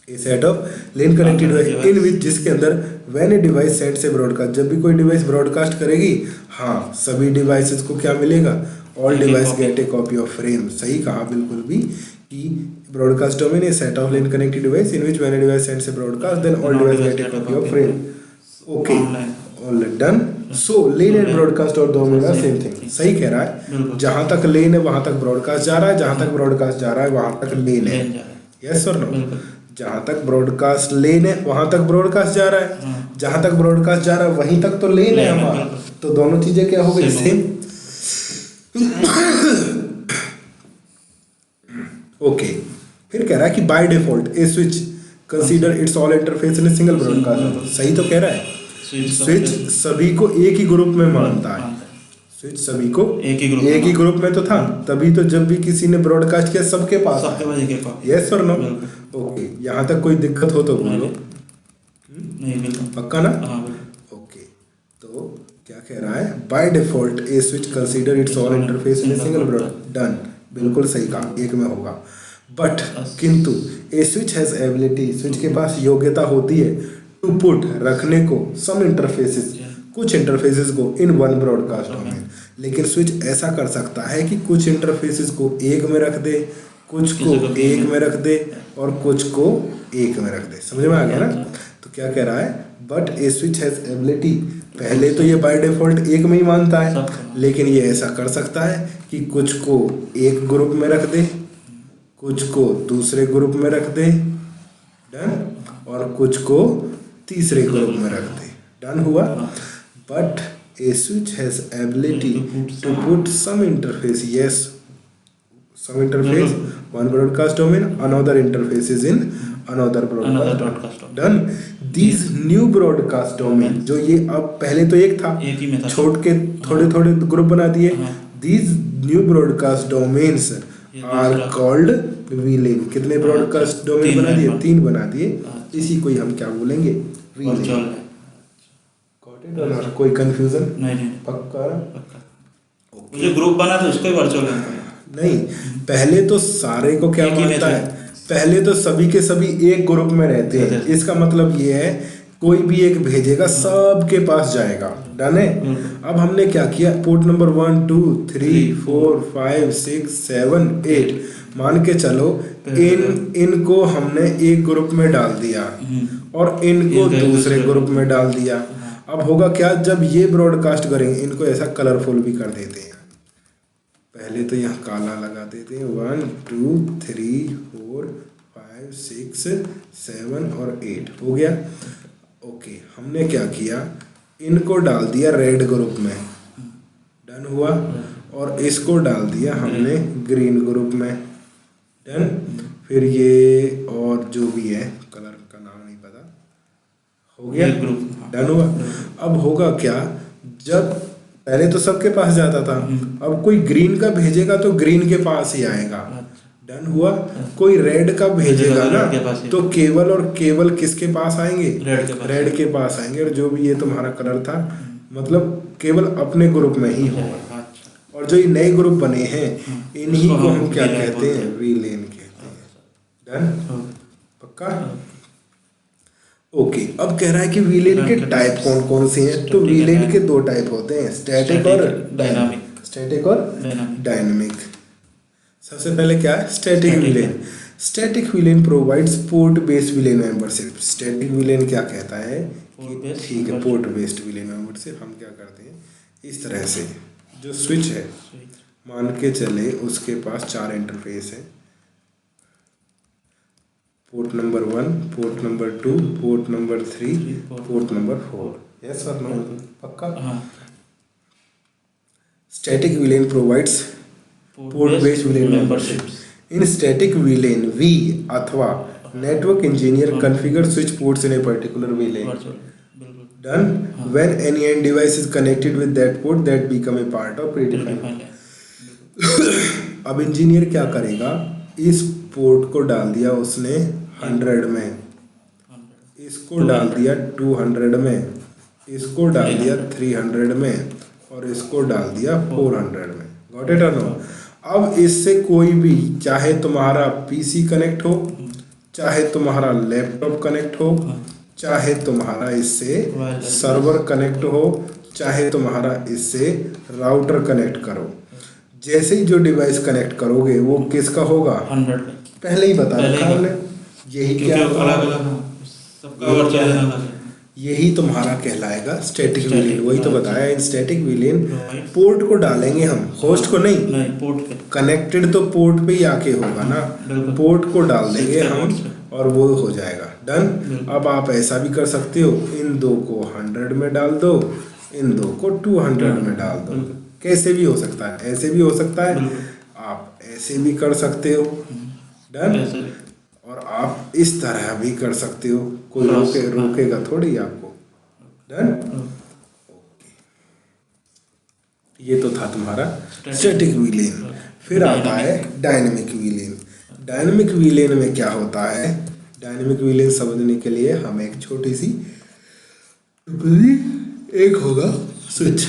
a set of LAN connected device in which, जिसके अंदर व्हेन ए डिवाइस सेट से ब्रॉडकास्ट, जब भी कोई डिवाइस ब्रॉडकास्ट करेगी, हाँ सभी डिवाइसेस को क्या मिलेगा, all device get a copy of frame, सही कहा बिल्कुल भी कि broadcast domain a set of LAN connected device in which when a device sends a broadcast then all device get a copy of frame. Okay all done. So LAN and broadcast और domain are same thing, सही कह रहा है, जहां तक लेन है वहां तक ब्रॉडकास्ट जा रहा है, जहां तक ब्रॉडकास्ट जा रहा है वहां तक लेन है, यस और नो, जहां तक ब्रॉडकास्ट लेन है वहां तक ब्रॉडकास्ट जा रहा है, जहां तक ब्रॉडकास्ट जा रहा है वहीं तक तो लेन है हमारा, तो दोनों चीजें क्या हो गई, सेम। ओके फिर कह रहा है कि by default A switch consider it's all interface in single broadcast, सही तो कह रहा है, स्विच सभी को एक ही ग्रुप में मानता है, स्विच सभी को एक ही ग्रुप में तो था, तभी तो जब भी किसी ने ब्रॉडकास्ट किया सबके पास, यस और नो। ओके यहाँ तक कोई दिक्कत हो तो बोलो, पक्का ना, ओके तो क्या कह रहा है, by default A switch consider it's all interface in single broadcast, done, बिल्कुल सही कहा, एक में होगा, बट किंतु ए स्विच हैज एबिलिटी, स्विच के पास योग्यता होती है टू पुट, रखने को, सम इंटरफेसेस, कुछ इंटरफेसेस को इन वन ब्रॉडकास्ट डोमेन, लेकिन स्विच ऐसा कर सकता है कि कुछ इंटरफेसेस को एक में रख दे, कुछ को एक में रख दे और कुछ को एक में रख दे, समझ में आ गया ना। तो क्या कह रहा है, but a switch has ability, पहले तो ये बाय डिफॉल्ट एक में ही मानता है, लेकिन ये ऐसा कर सकता है कि कुछ को एक ग्रुप में रख दे, कुछ को दूसरे ग्रुप में रख दे, डन, और कुछ को तीसरे ग्रुप में रख दे, डन हुआ। But a switch has ability to put some interface, yes some interface one broadcast domain, another interfaces in another broadcast, done. These new broadcast domain, जो ये अब पहले तो एक था, छोड़ के थोड़े थोड़े ग्रुप बना दिए, these new broadcast domains are called VLAN, कितने ब्रॉडकास्ट डोमेन बना दिए, 3 बना दिए, इसी को ही हम क्या बोलेंगे, वीलेन। कोई कंफ्यूजन नहीं, पक्का मुझे ग्रुप बना तो उसको ही वर्चुअल नहीं, पहले तो सारे को क्या मानता है, पहले तो सभी के सभी एक ग्रुप में रहते हैं, इसका मतलब ये है कोई भी एक भेजेगा सबके पास जाएगा, डन है। अब हमने क्या किया, पोर्ट नंबर 1 2 3 4 5 6 7 8 मान के चलो, इनको हमने एक ग्रुप में डाल दिया और इनको दूसरे ग्रुप में डाल दिया। अब होगा क्या, जब ये ब्रॉडकास्ट करेंगे, इनको ऐसा कलरफुल भी कर देते हैं, पहले तो यहाँ काला लगा देते हैं, 1 2 3 4 5 6 7 और 8 हो गया। ओके हमने क्या किया, इनको डाल दिया रेड ग्रुप में, डन हुआ, और इसको डाल दिया हमने ग्रीन ग्रुप में, डन। फिर ये और जो भी है कलर का नाम नहीं पता, हो गया, डन हुआ। अब होगा क्या, जब पहले तो सबके पास जाता था, अब कोई ग्रीन का भेजेगा तो ग्रीन के पास ही आएगा, डन हुआ। कोई रेड का भेजेगा ना तो केवल और केवल किसके पास आएंगे, रेड के पास आएंगे, और जो भी ये तुम्हारा कलर था मतलब केवल अपने ग्रुप में ही होगा। और जो ये नए ग्रुप बने हैं इन्हीं को हम क्या कहते हैं, वीलेन कहते हैं, डन पक्का। ओके अब कह रहा है कि वीलेन के टाइप कौन कौन से हैं, तो वीलेन के 2 टाइप होते हैं, स्टैटिक और डायनामिक, स्टैटिक और डायनामिक। सबसे पहले क्या है, static VLAN. Static VLAN provides port based VLAN membership. Static VLAN क्या कहता है कि ठीक है, पोर्ट बेस्ड वीलेन मेंबरशिप। हम क्या करते हैं, इस तरह से जो स्विच है मान के चले उसके पास 4 इंटरफेस है, port number 1, port number 2, port number 3, port number 4, yes और नो, पक्का। Static VLAN provides port based VLAN membership. In static VLAN we अथवा network engineer configure switch ports in a particular VLAN, done when any end device is connected with that port that become a part of predefined. अब engineer क्या करेगा, इस port को डाल दिया उसने 100 में, इसको डाल दिया 200 में, इसको डाल दिया 300 में और इसको डाल दिया 400 में, गॉट इट और नो? अब इससे कोई भी, चाहे तुम्हारा पीसी कनेक्ट हो, चाहे तुम्हारा लैपटॉप कनेक्ट हो, चाहे तुम्हारा इससे सर्वर कनेक्ट हो, चाहे तुम्हारा इससे राउटर कनेक्ट करो, जैसे ही जो डिवाइस कनेक्ट करोगे वो किसका होगा? 100 पहले ही बता रखा हमने। यही क्या क्योंकि अलग अलग सबका वर्चुअल अलग है। यही तुम्हारा कहलाएगा स्टैटिक Static, विलेन। वही तो हाँ। बताया, इन स्टैटिक विलेन Right. पोर्ट को डालेंगे हम, होस्ट को नहीं। नहीं, पोर्ट पे कनेक्टेड तो पोर्ट पे ही आके होगा ना, बिल्कुल। पोर्ट को डाल देंगे Switch के हम ports पे। और वो हो जाएगा डन। बिल्कुल। अब आप ऐसा भी कर सकते हो, इन दो को 100 में डाल दो, इन दो को 200 में डाल दो। बिल्कुल। कैसे भी हो सकता है, ऐसे भी हो सकता है, बिल्कुल। आप ऐसे भी कर सकते हो डन, ऐसे भी। और आप इस तरह भी कर सकते हो, कोई Cross, रोकेगा थोड़ी आपको डन। ये तो था तुम्हारा स्टैटिक विलेन। फिर आता है डायनेमिक विलेन। डायनेमिक विलेन में क्या होता है? डायनेमिक विलेन समझने के लिए हम एक छोटी सी एक होगा स्विच,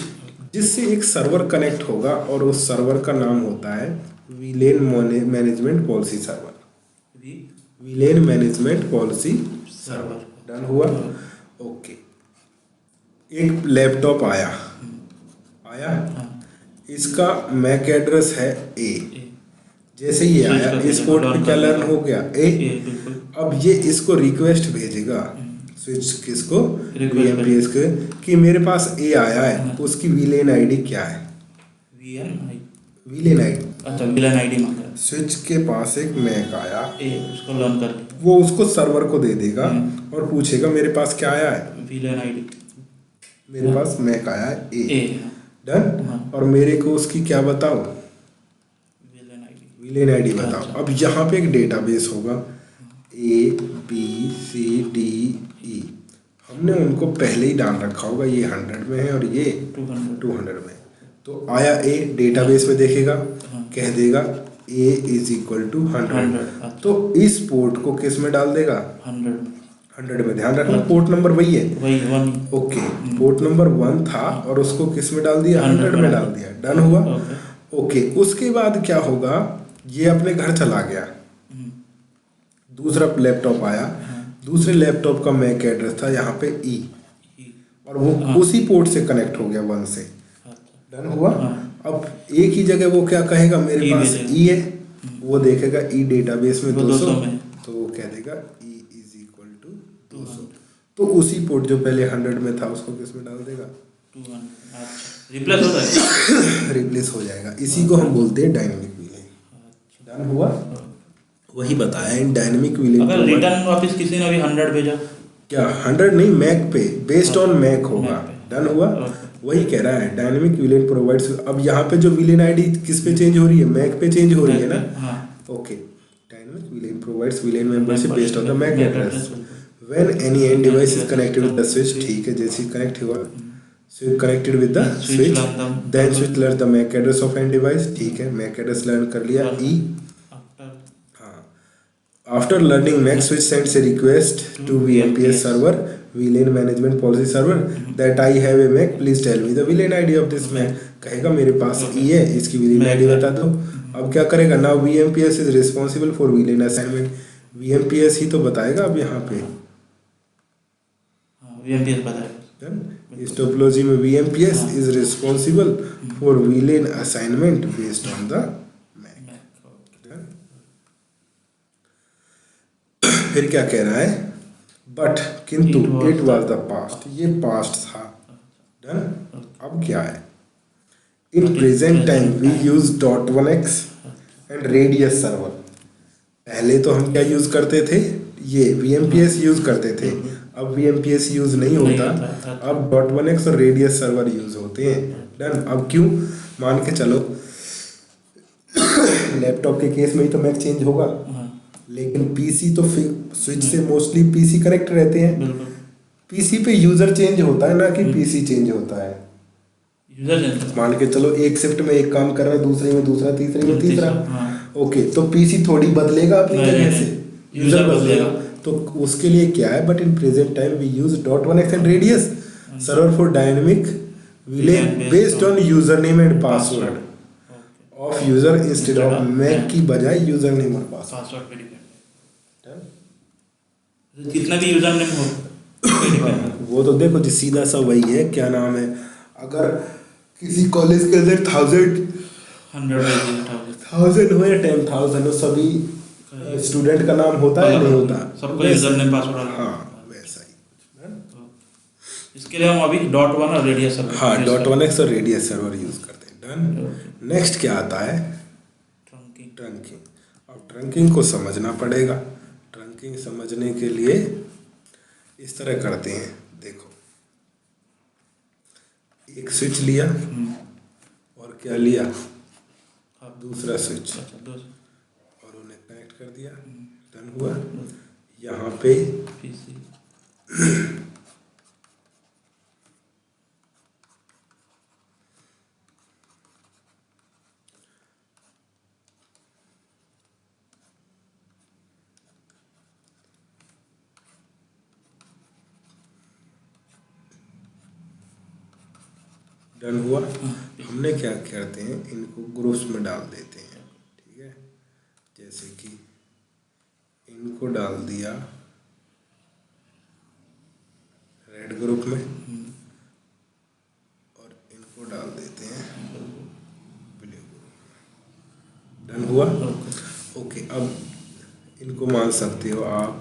जिससे एक सर्वर कनेक्ट होगा और उस सर्वर का नाम होता है villain management policy server. Villain management policy server done हुआ। ओके, एक लैपटॉप आया, इसका मैक एड्रेस है ए। जैसे ये आया, इस पोर्ट पे क्या लर्न हो गया? ए। अब ये इसको रिक्वेस्ट भेजेगा, स्विच किसको? वीएमपीएस के, कि मेरे पास ए आया है, उसकी विलेन आईडी क्या है? Villain ID. अच्छा, विलेन आईडी मांगा है। स्विच के पास एक मैक आया, उसको लर्न कर लिया, वो उसको सर्वर को दे देगा और पूछेगा मेरे पास क्या आया है? Villain ID. मेरे पास मैक आया है ए ए डन, और मेरे को उसकी क्या बताओ? Villain ID. विलेन आईडी बताओ। अब यहाँ पे एक डेटाबेस होगा, A B C D E, हमने उनको पहले ही डाल रखा होगा, ये 100 में है और ये 200 में। तो आया ए, डेटाबेस में देखेगा, कह देगा ए इज इक्वल टू 100, तो इस पोर्ट को किस में डाल देगा? 100 में। ध्यान रखना पोर्ट नंबर वही है, वही 1। ओके, पोर्ट नंबर 1 था और उसको किस में डाल दिया? 100 में डाल दिया, डन हुआ। ओके, उसके बाद क्या होगा? ये अपने घर चला गया, दूसरा लैपटॉप आया, दूसरे लैपटॉप का मैक एड्रेस था यहाँ पे ई, और वो उसी पोर्ट से कनेक्ट हो गया 1 से, डन हुआ। अब एक ही जगह वो क्या कहेगा? मेरे पास ई है, वो देखेगा ई डेटाबेस में 200 तो वो कह देगा ई इज इक्वल टू 200, तो उसी पोर्ट जो पहले 100 में था उसको किस में डाल देगा? 200। रिप्लेस हो जाएगा। रिप्लेस हो जाएगा। इसी को हम बोलते हैं डायनेमिक विलेन। डन हुआ। वही बताया इन डायनेमिक विलेन। अगर रिटर्न वापस किसी ने अभी 100 भेजा, क्या 100 नहीं, मैक पे, बेस्ड ऑन मैक होगा, डन हुआ। वही कह रहा है डायनेमिक विलेन प्रोवाइड्स। अब यहाँ पे जो विलेन आईडी किस पे चेंज हो रही है? मैक पे चेंज हो रही है ना। Okay, dynamic VLAN provides VLAN membership based on the MAC address when any end device is connected with the switch. ठीक है, जैसे कनेक्ट हुआ, switch connected with the switch, then switch learn the MAC address of end device. ठीक है, Mac address learn कर लिया ई। After learning Mac, switch sends a request to VMPS server, VLAN management policy server, that I have a Mac, please tell me the VLAN ID of this Mac। कहेगा मेरे पास ई है, इसकी VLAN ID बता दो। अब क्या करेगा? Now VMPS is responsible for VLAN assignment। VMPS ही तो बताएगा अब यहाँ पे, VMPS बताएगा। इस टोपोलॉजी में VMPS is responsible for VLAN assignment based on the Mac। फिर क्या कह रहा है? बट किंतु इट वॉज द पास्ट, ये पास्ट था, डन। अब क्या है? In present time we use .1x and radius server. पहले तो हम क्या यूज करते थे? ये VMPS यूज करते थे। अब VMPS यूज नहीं होता, अब .1x और रेडियस सर्वर यूज होते हैं, डन। अब क्यों? मान के चलो लैपटॉप के केस में ही तो मैक चेंज होगा, लेकिन पीसी तो स्विच से मोस्टली पीसी कनेक्ट रहते हैं। पीसी पे यूजर चेंज होता है ना कि पीसी चेंज होता है। यूजर मान के चलो एक शिफ्ट में एक काम कर रहा है, दूसरे में दूसरा, तीसरे में तीसरा। ओके, तो पीसी थोड़ी बदलेगा अपनी जगह से, यूजर बदलेगा। तो उसके लिए क्या है? But in present time we use .1x and radius server for dynamic VLAN based on user name and password. Of user instead of MAC की बजाय यूजर नेम और पासवर्ड। पासवर्ड पे डिपेंड, जितना भी यूजर नेम हो वो तो देखो जी सीधा सा वही है, क्या नाम है, अगर किसी कॉलेज के अंदर 1000 हो या 10,000 हो, सभी स्टूडेंट का नाम होता है नहीं होता, सबका यूजर नेम पासवर्ड। हाँ वैसा ही। इसके लिए हम अभी .1 और रेडियस सर्वर, हाँ .1x और रेडियस सर्वर यूज करते हैं। डन। नेक्स्ट क्या आता है, ट्रंकिंग। अब ट्रंकिंग को समझना पड़ेगा। ट्रंकिंग समझने के लिए इस तरह करते हैं, देखो एक स्विच लिया और क्या लिया, दूसरा स्विच, और उन्हें कनेक्ट कर दिया। डन हुआ। यहाँ पे डन हुआ। हमने क्या करते हैं, इनको ग्रुप्स में डाल देते हैं, ठीक है। जैसे कि इनको डाल दिया रेड ग्रुप में और इनको डाल देते हैं ब्लू ग्रुप में। डन हुआ। ओके, अब इनको मान सकते हो आप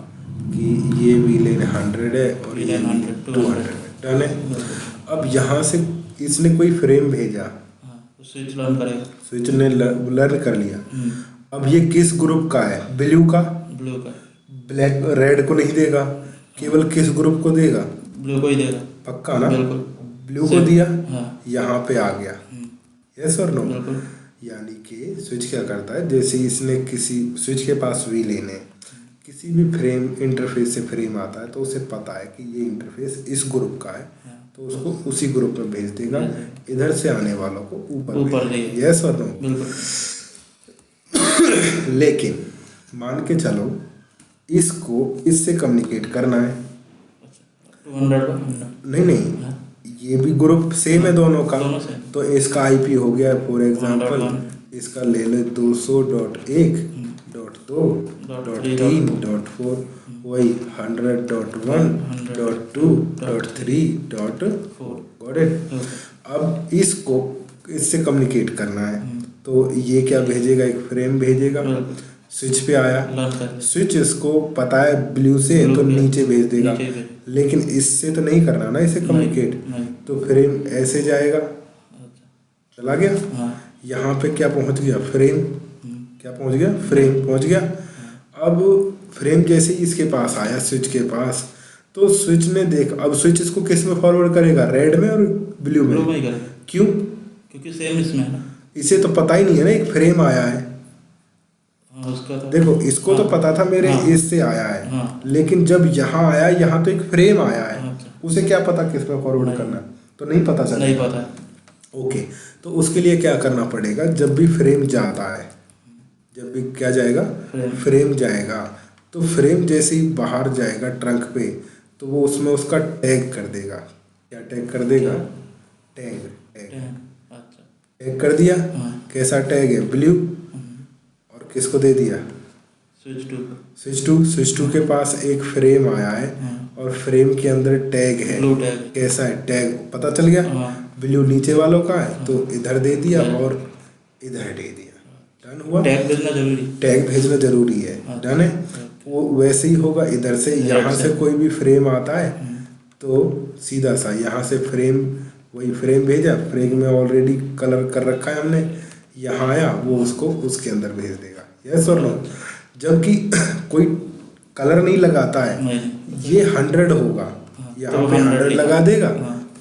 कि ये वीलेन 100 है और ये 200 है। डन है। अब यहाँ से इसने कोई फ्रेम भेजा, स्विच लर्न करेगा, स्विच ने लर्न कर लिया। अब ये किस ग्रुप का है, ब्लू का, ब्लैक रेड को नहीं देगा, केवल किस ग्रुप को देगा, ब्लू को ही देगा। पक्का ना, बिल्कुल ब्लू को दिया। हाँ। यहाँ पे आ गया, यस और नो। यानी कि स्विच क्या करता है, जैसे इसने किसी स्विच के पास वीलेन है, किसी भी फ्रेम इंटरफेस से फ्रेम आता है तो उसे पता है कि ये इंटरफेस इस ग्रुप का है, तो उसको उसी ग्रुप में भेज देगा, इधर से आने वालों को ऊपर, यस और नो। लेकिन मान के चलो इसको इससे कम्युनिकेट करना है, 200 नहीं ये भी ग्रुप सेम है दोनों का, तो इसका आईपी हो गया फॉर एग्जांपल, इसका ले लो 200.1.2.3.4, वही 100.1.2.3.4। Got it. अब इसको इससे कम्युनिकेट करना है, तो ये क्या भेजेगा, एक फ्रेम भेजेगा, स्विच पे आया, स्विच इसको पता है ब्लू से तो नीचे भेज देगा, लेकिन इससे तो नहीं करना ना इसे कम्युनिकेट, तो फ्रेम ऐसे जाएगा, चला गया। यहाँ पे क्या पहुँच गया, फ्रेम, क्या पहुँच गया, फ्रेम पहुँच गया। अब फ्रेम जैसे ही इसके पास आया, स्विच के पास, तो स्विच ने देख, अब स्विच इसको किस में फॉरवर्ड करेगा, रेड में और ब्लू में। क्यों, क्योंकि सेम इसमें है ना, इसे तो पता ही नहीं है ना एक फ्रेम आया है। उसका तो देखो इसको तो पता था मेरे इससे आया है, लेकिन जब यहाँ आया, यहाँ तो एक फ्रेम आया है, उसे क्या पता किस में फॉरवर्ड करना, तो नहीं पता चला, नहीं पता। ओके, तो उसके लिए क्या करना पड़ेगा, जब भी फ्रेम जाता है, जब भी क्या जाएगा, फ्रेम जाएगा, तो फ्रेम जैसे ही बाहर जाएगा ट्रंक पे, तो वो उसमें उसका टैग कर देगा। क्या टैग कर देगा, टैग कर दिया। कैसा टैग है, ब्लू, और किसको दे दिया, स्विच टू के पास एक फ्रेम आया है और फ्रेम के अंदर टैग है, कैसा है, टैग पता चल गया, ब्लू नीचे वालों का है तो इधर दे दिया और इधर दे दिया। डन हुआ। टैग भेजना जरूरी है। डन है। वो वैसे ही होगा, इधर से यहाँ से कोई भी फ्रेम आता है तो सीधा सा यहाँ से फ्रेम, वही फ्रेम भेजा, फ्रेम में ऑलरेडी कलर कर रखा है हमने, यहाँ आया वो उसको उसके अंदर भेज देगा, यस और नो। जबकि कोई कलर नहीं लगाता है, ये 100 होगा, यहाँ पे 100 लगा देगा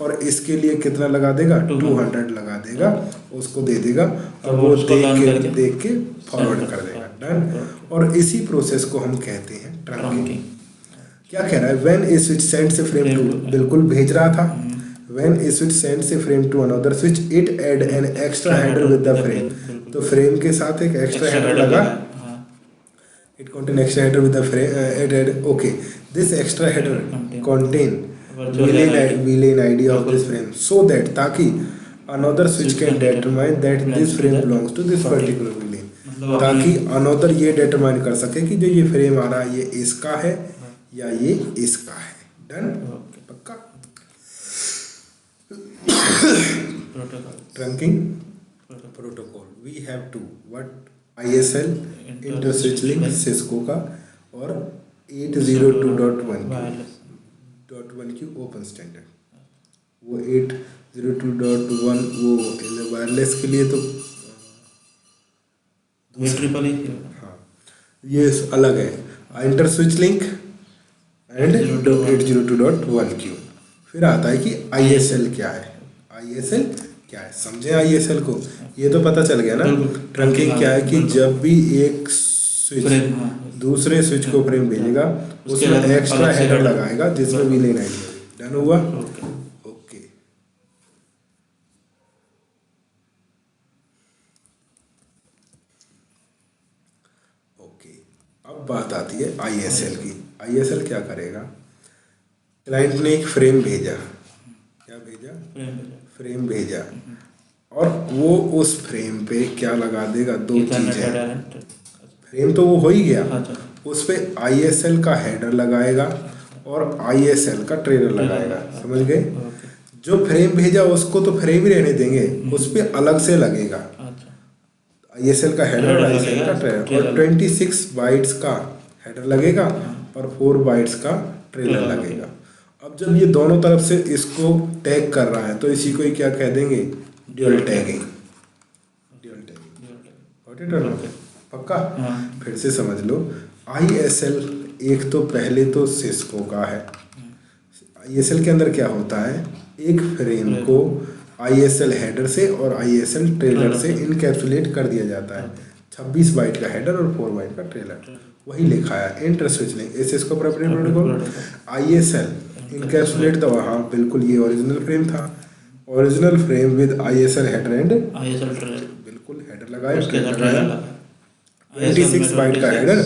और इसके लिए कितना लगा देगा, 200 लगा देगा, उसको दे देगा और वो देख के फॉरवर्ड कर देगा। डन। और इसी प्रोसेस को हम कहते हैं ट्रंकिंग। क्या कह रहा है, when a switch sends a frame to, बिल्कुल भेज रहा था, when a switch sends a frame to another switch it add an extra header with the frame, तो फ्रेम के साथ एक एक्स्ट्रा हेडर लगा, it contain extra header with the frame added. Okay, this extra header contain VLAN ID of this frame, so that ताकि another switch can determine that this frame belongs to this particular VLAN, मतलब ताकि another ये determine कर सके कि जो ये frame आ रहा है ये इसका है या ये इसका है। डन, पक्का। Protocol trunking protocol we have to what ISL inter switch link Cisco का और 802.1q ओपन स्टैंडर्ड। वो 802.1 वो वायरलेस के लिए तो ये ट्रिपल ही हाँ ये अलग है, inter switch link and 802.1q। फिर आता है कि ISL क्या है, ISL क्या है, समझे ISL को, ये तो पता चल गया ना। ट्रंकिंग क्या है कि जब भी एक स्विच दूसरे स्विच को फ्रेम भेजेगा उसमें एक्स्ट्रा हेडर लगाएगा जिसमें विलेन आईडी होगी। डन हुआ, ओके। ओके, अब बात आती है ISL की। ISL क्या करेगा, क्लाइंट ने एक फ्रेम भेजा, क्या भेजा, फ्रेम भेजा और वो उस फ्रेम पे क्या लगा देगा, दो चीजें। फ्रेम तो वो हो ही गया, उस पे ISL का हेडर लगाएगा और ISL का ट्रेलर लगाएगा, समझ गए। जो फ्रेम भेजा उसको तो फ्रेम ही रहने देंगे, उस पे अलग से लगेगा ISL का हेडर और ISL का ट्रेलर, और 26 बाइट्स का हेडर लगेगा और 4 बाइट्स का ट्रेलर लगेगा। अब जब ये दोनों तरफ से इसको टैग कर रहा है तो इसी को ही क्या कह देंगे, ड्यूल टैगिंग। ड्यूल टैगिंग पक्का। फिर से समझ लो, ISL एक तो पहले तो सिस्को का है। ISL के अंदर क्या होता है, एक फ्रेम को ISL हेडर से और ISL ट्रेलर से इनकैप्सुलेट कर दिया जाता है। 26 बाइट का हेडर और 4 बाइट का ट्रेलर, वही लिखा है इंटर स्विच लिंक SS को proprietary protocol. ISL encapsulate the, हाँ बिल्कुल ये ओरिजिनल फ्रेम था, original frame with ISL header and ISL trailer, बिल्कुल हेडर लगाया, ट्रेलर लगाया, 26 बाइट का हेडर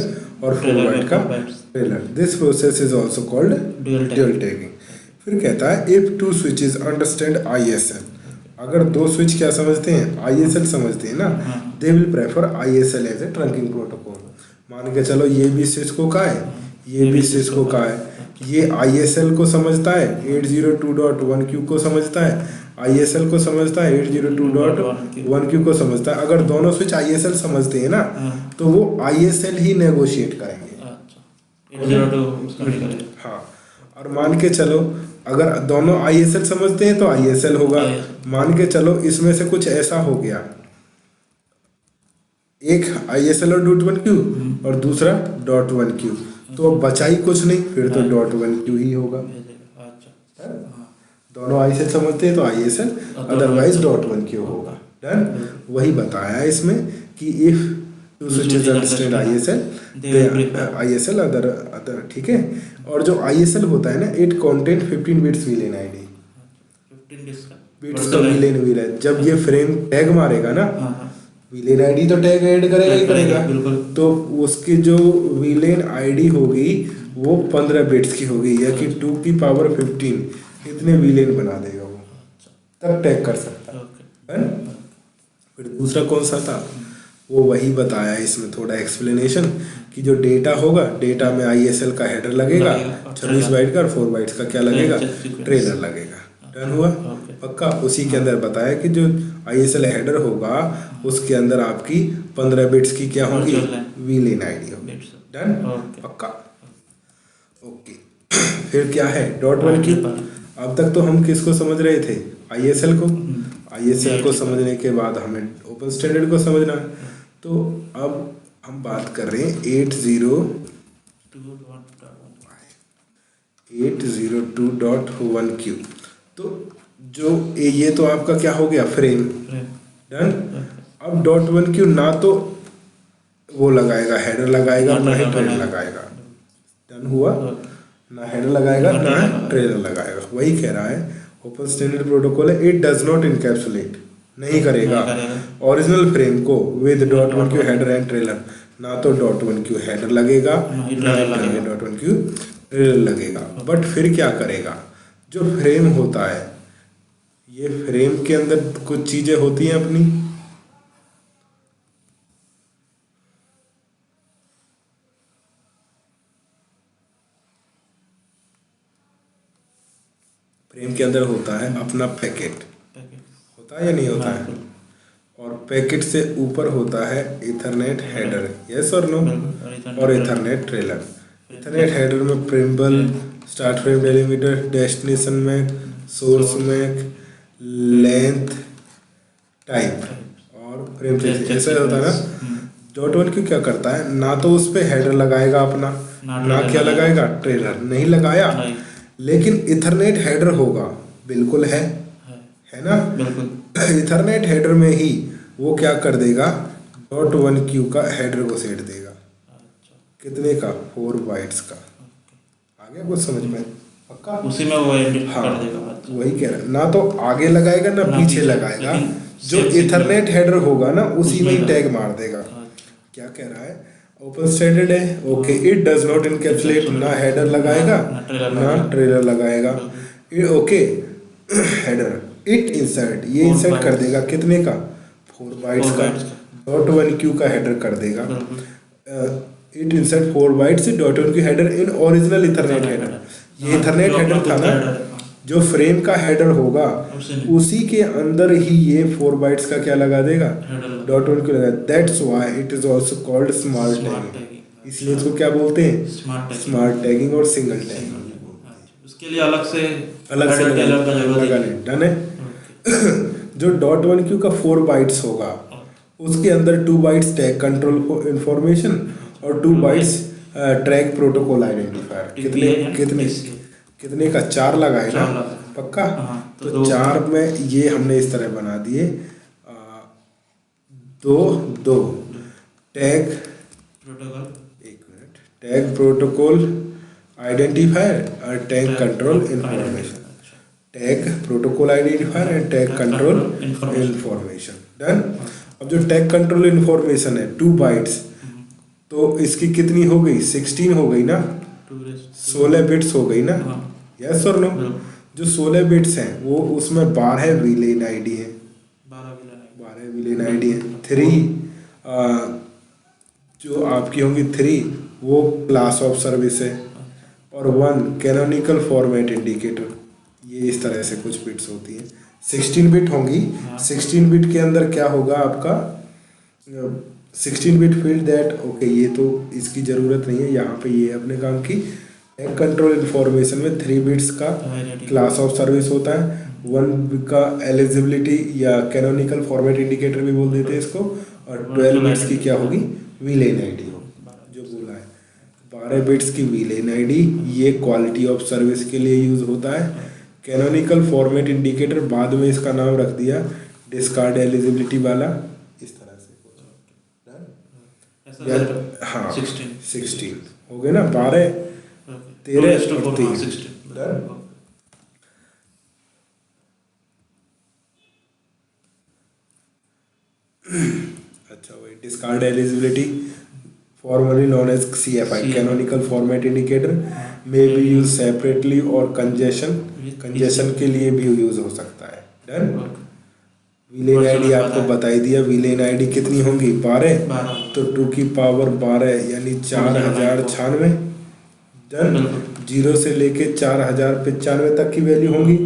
और 4 बाइट का trailer. This process is also called dual tagging. फिर कहता है if two switches understand ISL, अगर दो स्विच क्या समझते हैं, ISL समझते हैं ना, they will prefer ISL as a trunking protocol. मान के चलो ये भी सिस्को का है, ये भी सिस्को का है, ये ISL को समझता है, 802.1q को समझता है, ISL को समझता है, 802.1q को समझता है। अगर दोनों स्विच ISL समझते हैं ना तो वो ISL ही नेगोशिएट करेंगे। हाँ, और मान के चलो अगर दोनों ISL समझते हैं तो ISL होगा। मान के चलो इसमें से कुछ ऐसा हो गया, एक ISL और .1q और दूसरा .1q, तो अब बचा ही कुछ नहीं, फिर तो .1q ही होगा। दोनों ISL समझते हैं तो ISL, अदरवाइज .1q होगा। डन, वही बताया इसमें कि if two switches understand ISL other, ठीक है। और जो ISL होता है ना, it content 15 bits villain ID, 15 bits का विलेन विल है। जब ये फ्रेम टैग मारेगा ना, विलेन आईडी तो टैग ऐड करेगा ही करेगा, तो उसकी जो विलेन आईडी होगी वो 15 बिट्स की होगी, या कि 2 की पावर 15 इतने विलेन बना देगा वो, तब टैग कर सकता है। फिर दूसरा कौन सा था, वो वही बताया इसमें थोड़ा एक्सप्लेनेशन कि जो डेटा होगा, डेटा में ISL का हेडर लगेगा 26 बाइट का और 4 बाइट्स का क्या लगेगा, ट्रेलर लगेगा। डन हुआ, पक्का। उसी के अंदर बताया कि जो ISL हेडर होगा उसके अंदर आपकी 15 बिट्स की क्या होगी, विलेन आईडी होगी। डन, पक्का, ओके। फिर क्या है .1q। अब तक तो हम किसको समझ रहे थे, ISL को। ISL को समझने के बाद हमें ओपन स्टैंडर्ड को समझना है। तो अब हम बात कर रहे हैं 802.1q। तो जो ये तो आपका क्या हो गया, फ्रेम। डन, अब .1q ना तो वो लगाएगा, हेडर लगाएगा, ना ही ट्रेलर लगाएगा। डन हुआ, ना हेडर लगाएगा ना ट्रेलर लगाएगा। वही कह रहा है ओपन स्टैंडर्ड प्रोटोकॉल है, इट डज नॉट इनकैप्सुलेट, नहीं करेगा ओरिजिनल फ्रेम को with .1q header and trailer. ना तो .1q हेडर लगेगा ना .1q ट्रेलर लगेगा। बट फिर क्या करेगा, जो फ्रेम होता है ये फ्रेम के अंदर कुछ चीजें होती हैं अपनी, फ्रेम के अंदर होता है अपना पैकेट, होता है या नहीं होता है, और पैकेट से ऊपर होता है इथरनेट हेडर, यस और नो, और इथरनेट ट्रेलर। इथरनेट हेडर में preamble, start frame delimiter, destination MAC, source MAC, length, type और फ्रेम साइज, ऐसा होता है ना। डॉट वन क्यू क्या करता है, ना तो उस पे हेडर लगाएगा अपना, ना क्या लगाएगा, ट्रेलर नहीं लगाया, लेकिन इथरनेट हेडर होगा, बिल्कुल है ना, बिल्कुल। इथरनेट हेडर में ही वो क्या कर देगा, डॉट वन क्यू का हेडर को सेट देगा, कितने का, 4 बाइट्स का। आ गया कुछ समझ में, पक्का, उसी में वो एडिट हाँ, कर देगा। वही कह रहा है, ना तो आगे लगाएगा ना पीछे लगाएगा, जो इथरनेट हेडर होगा ना उसी में ही टैग मार देगा। क्या कह रहा है, ओपन स्टैंडर्ड है, okay, it does not encapsulate, ना हेडर लगाएगा ना ट्रेलर लगाएगा, ओके, हेडर, इट इंसर्ट, ये इंसर्ट कर देगा कितने का, 4 बाइट्स का, डॉट वन क्यू का हेडर कर देगा, it insert 4 bytes dot one Q header in original Ethernet header. ये इथरनेट हेडर था ना, जो फ्रेम का हेडर होगा उसी के अंदर ही ये 4 बाइट्स का क्या लगा देगा, डॉट वन क्यू लगा। That's why it is also called smart tagging, इसलिए इसको क्या बोलते हैं, स्मार्ट टैगिंग और सिंगल टैगिंग। उसके लिए अलग से लगा नहीं, डन है। जो डॉट वन क्यू का 4 बाइट्स होगा उसके अंदर 2 बाइट्स टैग कंट्रोल इंफॉर्मेशन और 2 बाइट्स ट्रैक प्रोटोकॉल आइडेंटिफायर, कितने का, 4 लगाए ना, पक्का। तो 4 में ये हमने इस तरह बना दिए, 2 टैग प्रोटोकॉल, एक मिनट, टैग प्रोटोकॉल आइडेंटिफायर और tag control information, tag protocol identifier and tag control information, done. अब जो टैग कंट्रोल इंफॉर्मेशन है 2 बाइट्स, तो इसकी कितनी हो गई, 16 हो गई ना, 16 बिट्स हो गई ना, यस और नो। जो 16 बिट्स हैं वो उसमें 12 विलेन आईडी है, 12 विलेन आईडी है, 3 जो आपकी होंगी 3 वो क्लास ऑफ सर्विस है, और 1 कैनोनिकल फॉर्मेट इंडिकेटर, ये इस तरह से कुछ बिट्स होती हैं, 16 बिट होंगी। 16 बिट के अंदर क्या होगा आपका, 16 बिट फील्ड दैट, ओके, ये तो इसकी ज़रूरत नहीं है, यहाँ पे ये अपने काम की। टैग कंट्रोल इन्फॉर्मेशन में 3 बिट्स का क्लास ऑफ सर्विस होता है, 1 का एलिजिबिलिटी या कैनोनिकल फॉर्मेट इंडिकेटर भी बोल देते हैं इसको, और 12 बिट्स की क्या होगी, विलेन आईडी होगी, जो बोला है 12 बिट्स की विलेन आईडी, ये क्वालिटी ऑफ सर्विस के लिए यूज़ होता है। कैनोनिकल फॉर्मेट इंडिकेटर बाद में इसका नाम रख दिया डिस्कार्ड एलिजिबिलिटी वाला, इस तरह से, हाँ 16 हो गए ना, 12 13 और 3, अच्छा वही discard eligibility, formerly known as CFI, canonical format indicator, may be used separately और कंजेशन के लिए भी यूज हो सकता है, डन। विलेन आईडी आपको बताई दिया, विलेन आईडी कितनी होंगी, 12, तो 2 की पावर 12 यानी 4096, डन। 0 से लेके 4095 तक की वैल्यू होंगी,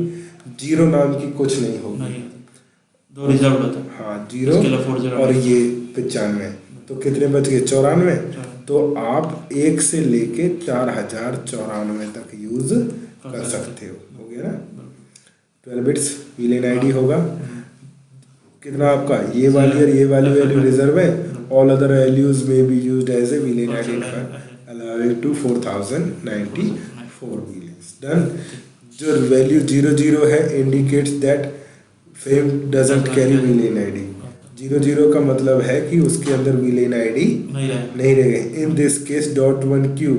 0 नाम की कुछ नहीं होगी, 2 रिजर्व होता है, हाँ 0 और ये 95, तो कितने बच गए, 94। तो आप 1 से लेके 4094 तक यूज कर सकते हो गया ना। 12 बिट्स विलेन आईडी होगा, कितना आपका, ये वाली और ये वाली वैल्यू रिजर्व है, all other values may be used as a VLAN identifier allowing to 4094 VLANs, done. जो वैल्यू 00 है indicates that frame doesn't carry VLAN ID, 00 का मतलब है कि उसके अंदर विलेन आईडी नहीं रहेगा। In this case dot one Q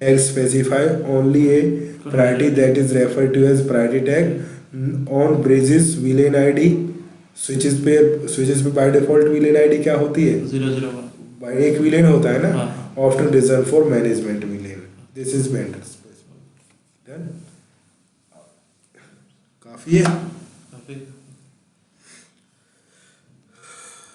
tag specify only a priority that is referred to as priority tag on bridges VLAN ID. Switches पे by default VLAN ID क्या होती है, 001, एक विलेन होता है ना, often reserve for management VLAN, this is vendor specified, done. काफी है।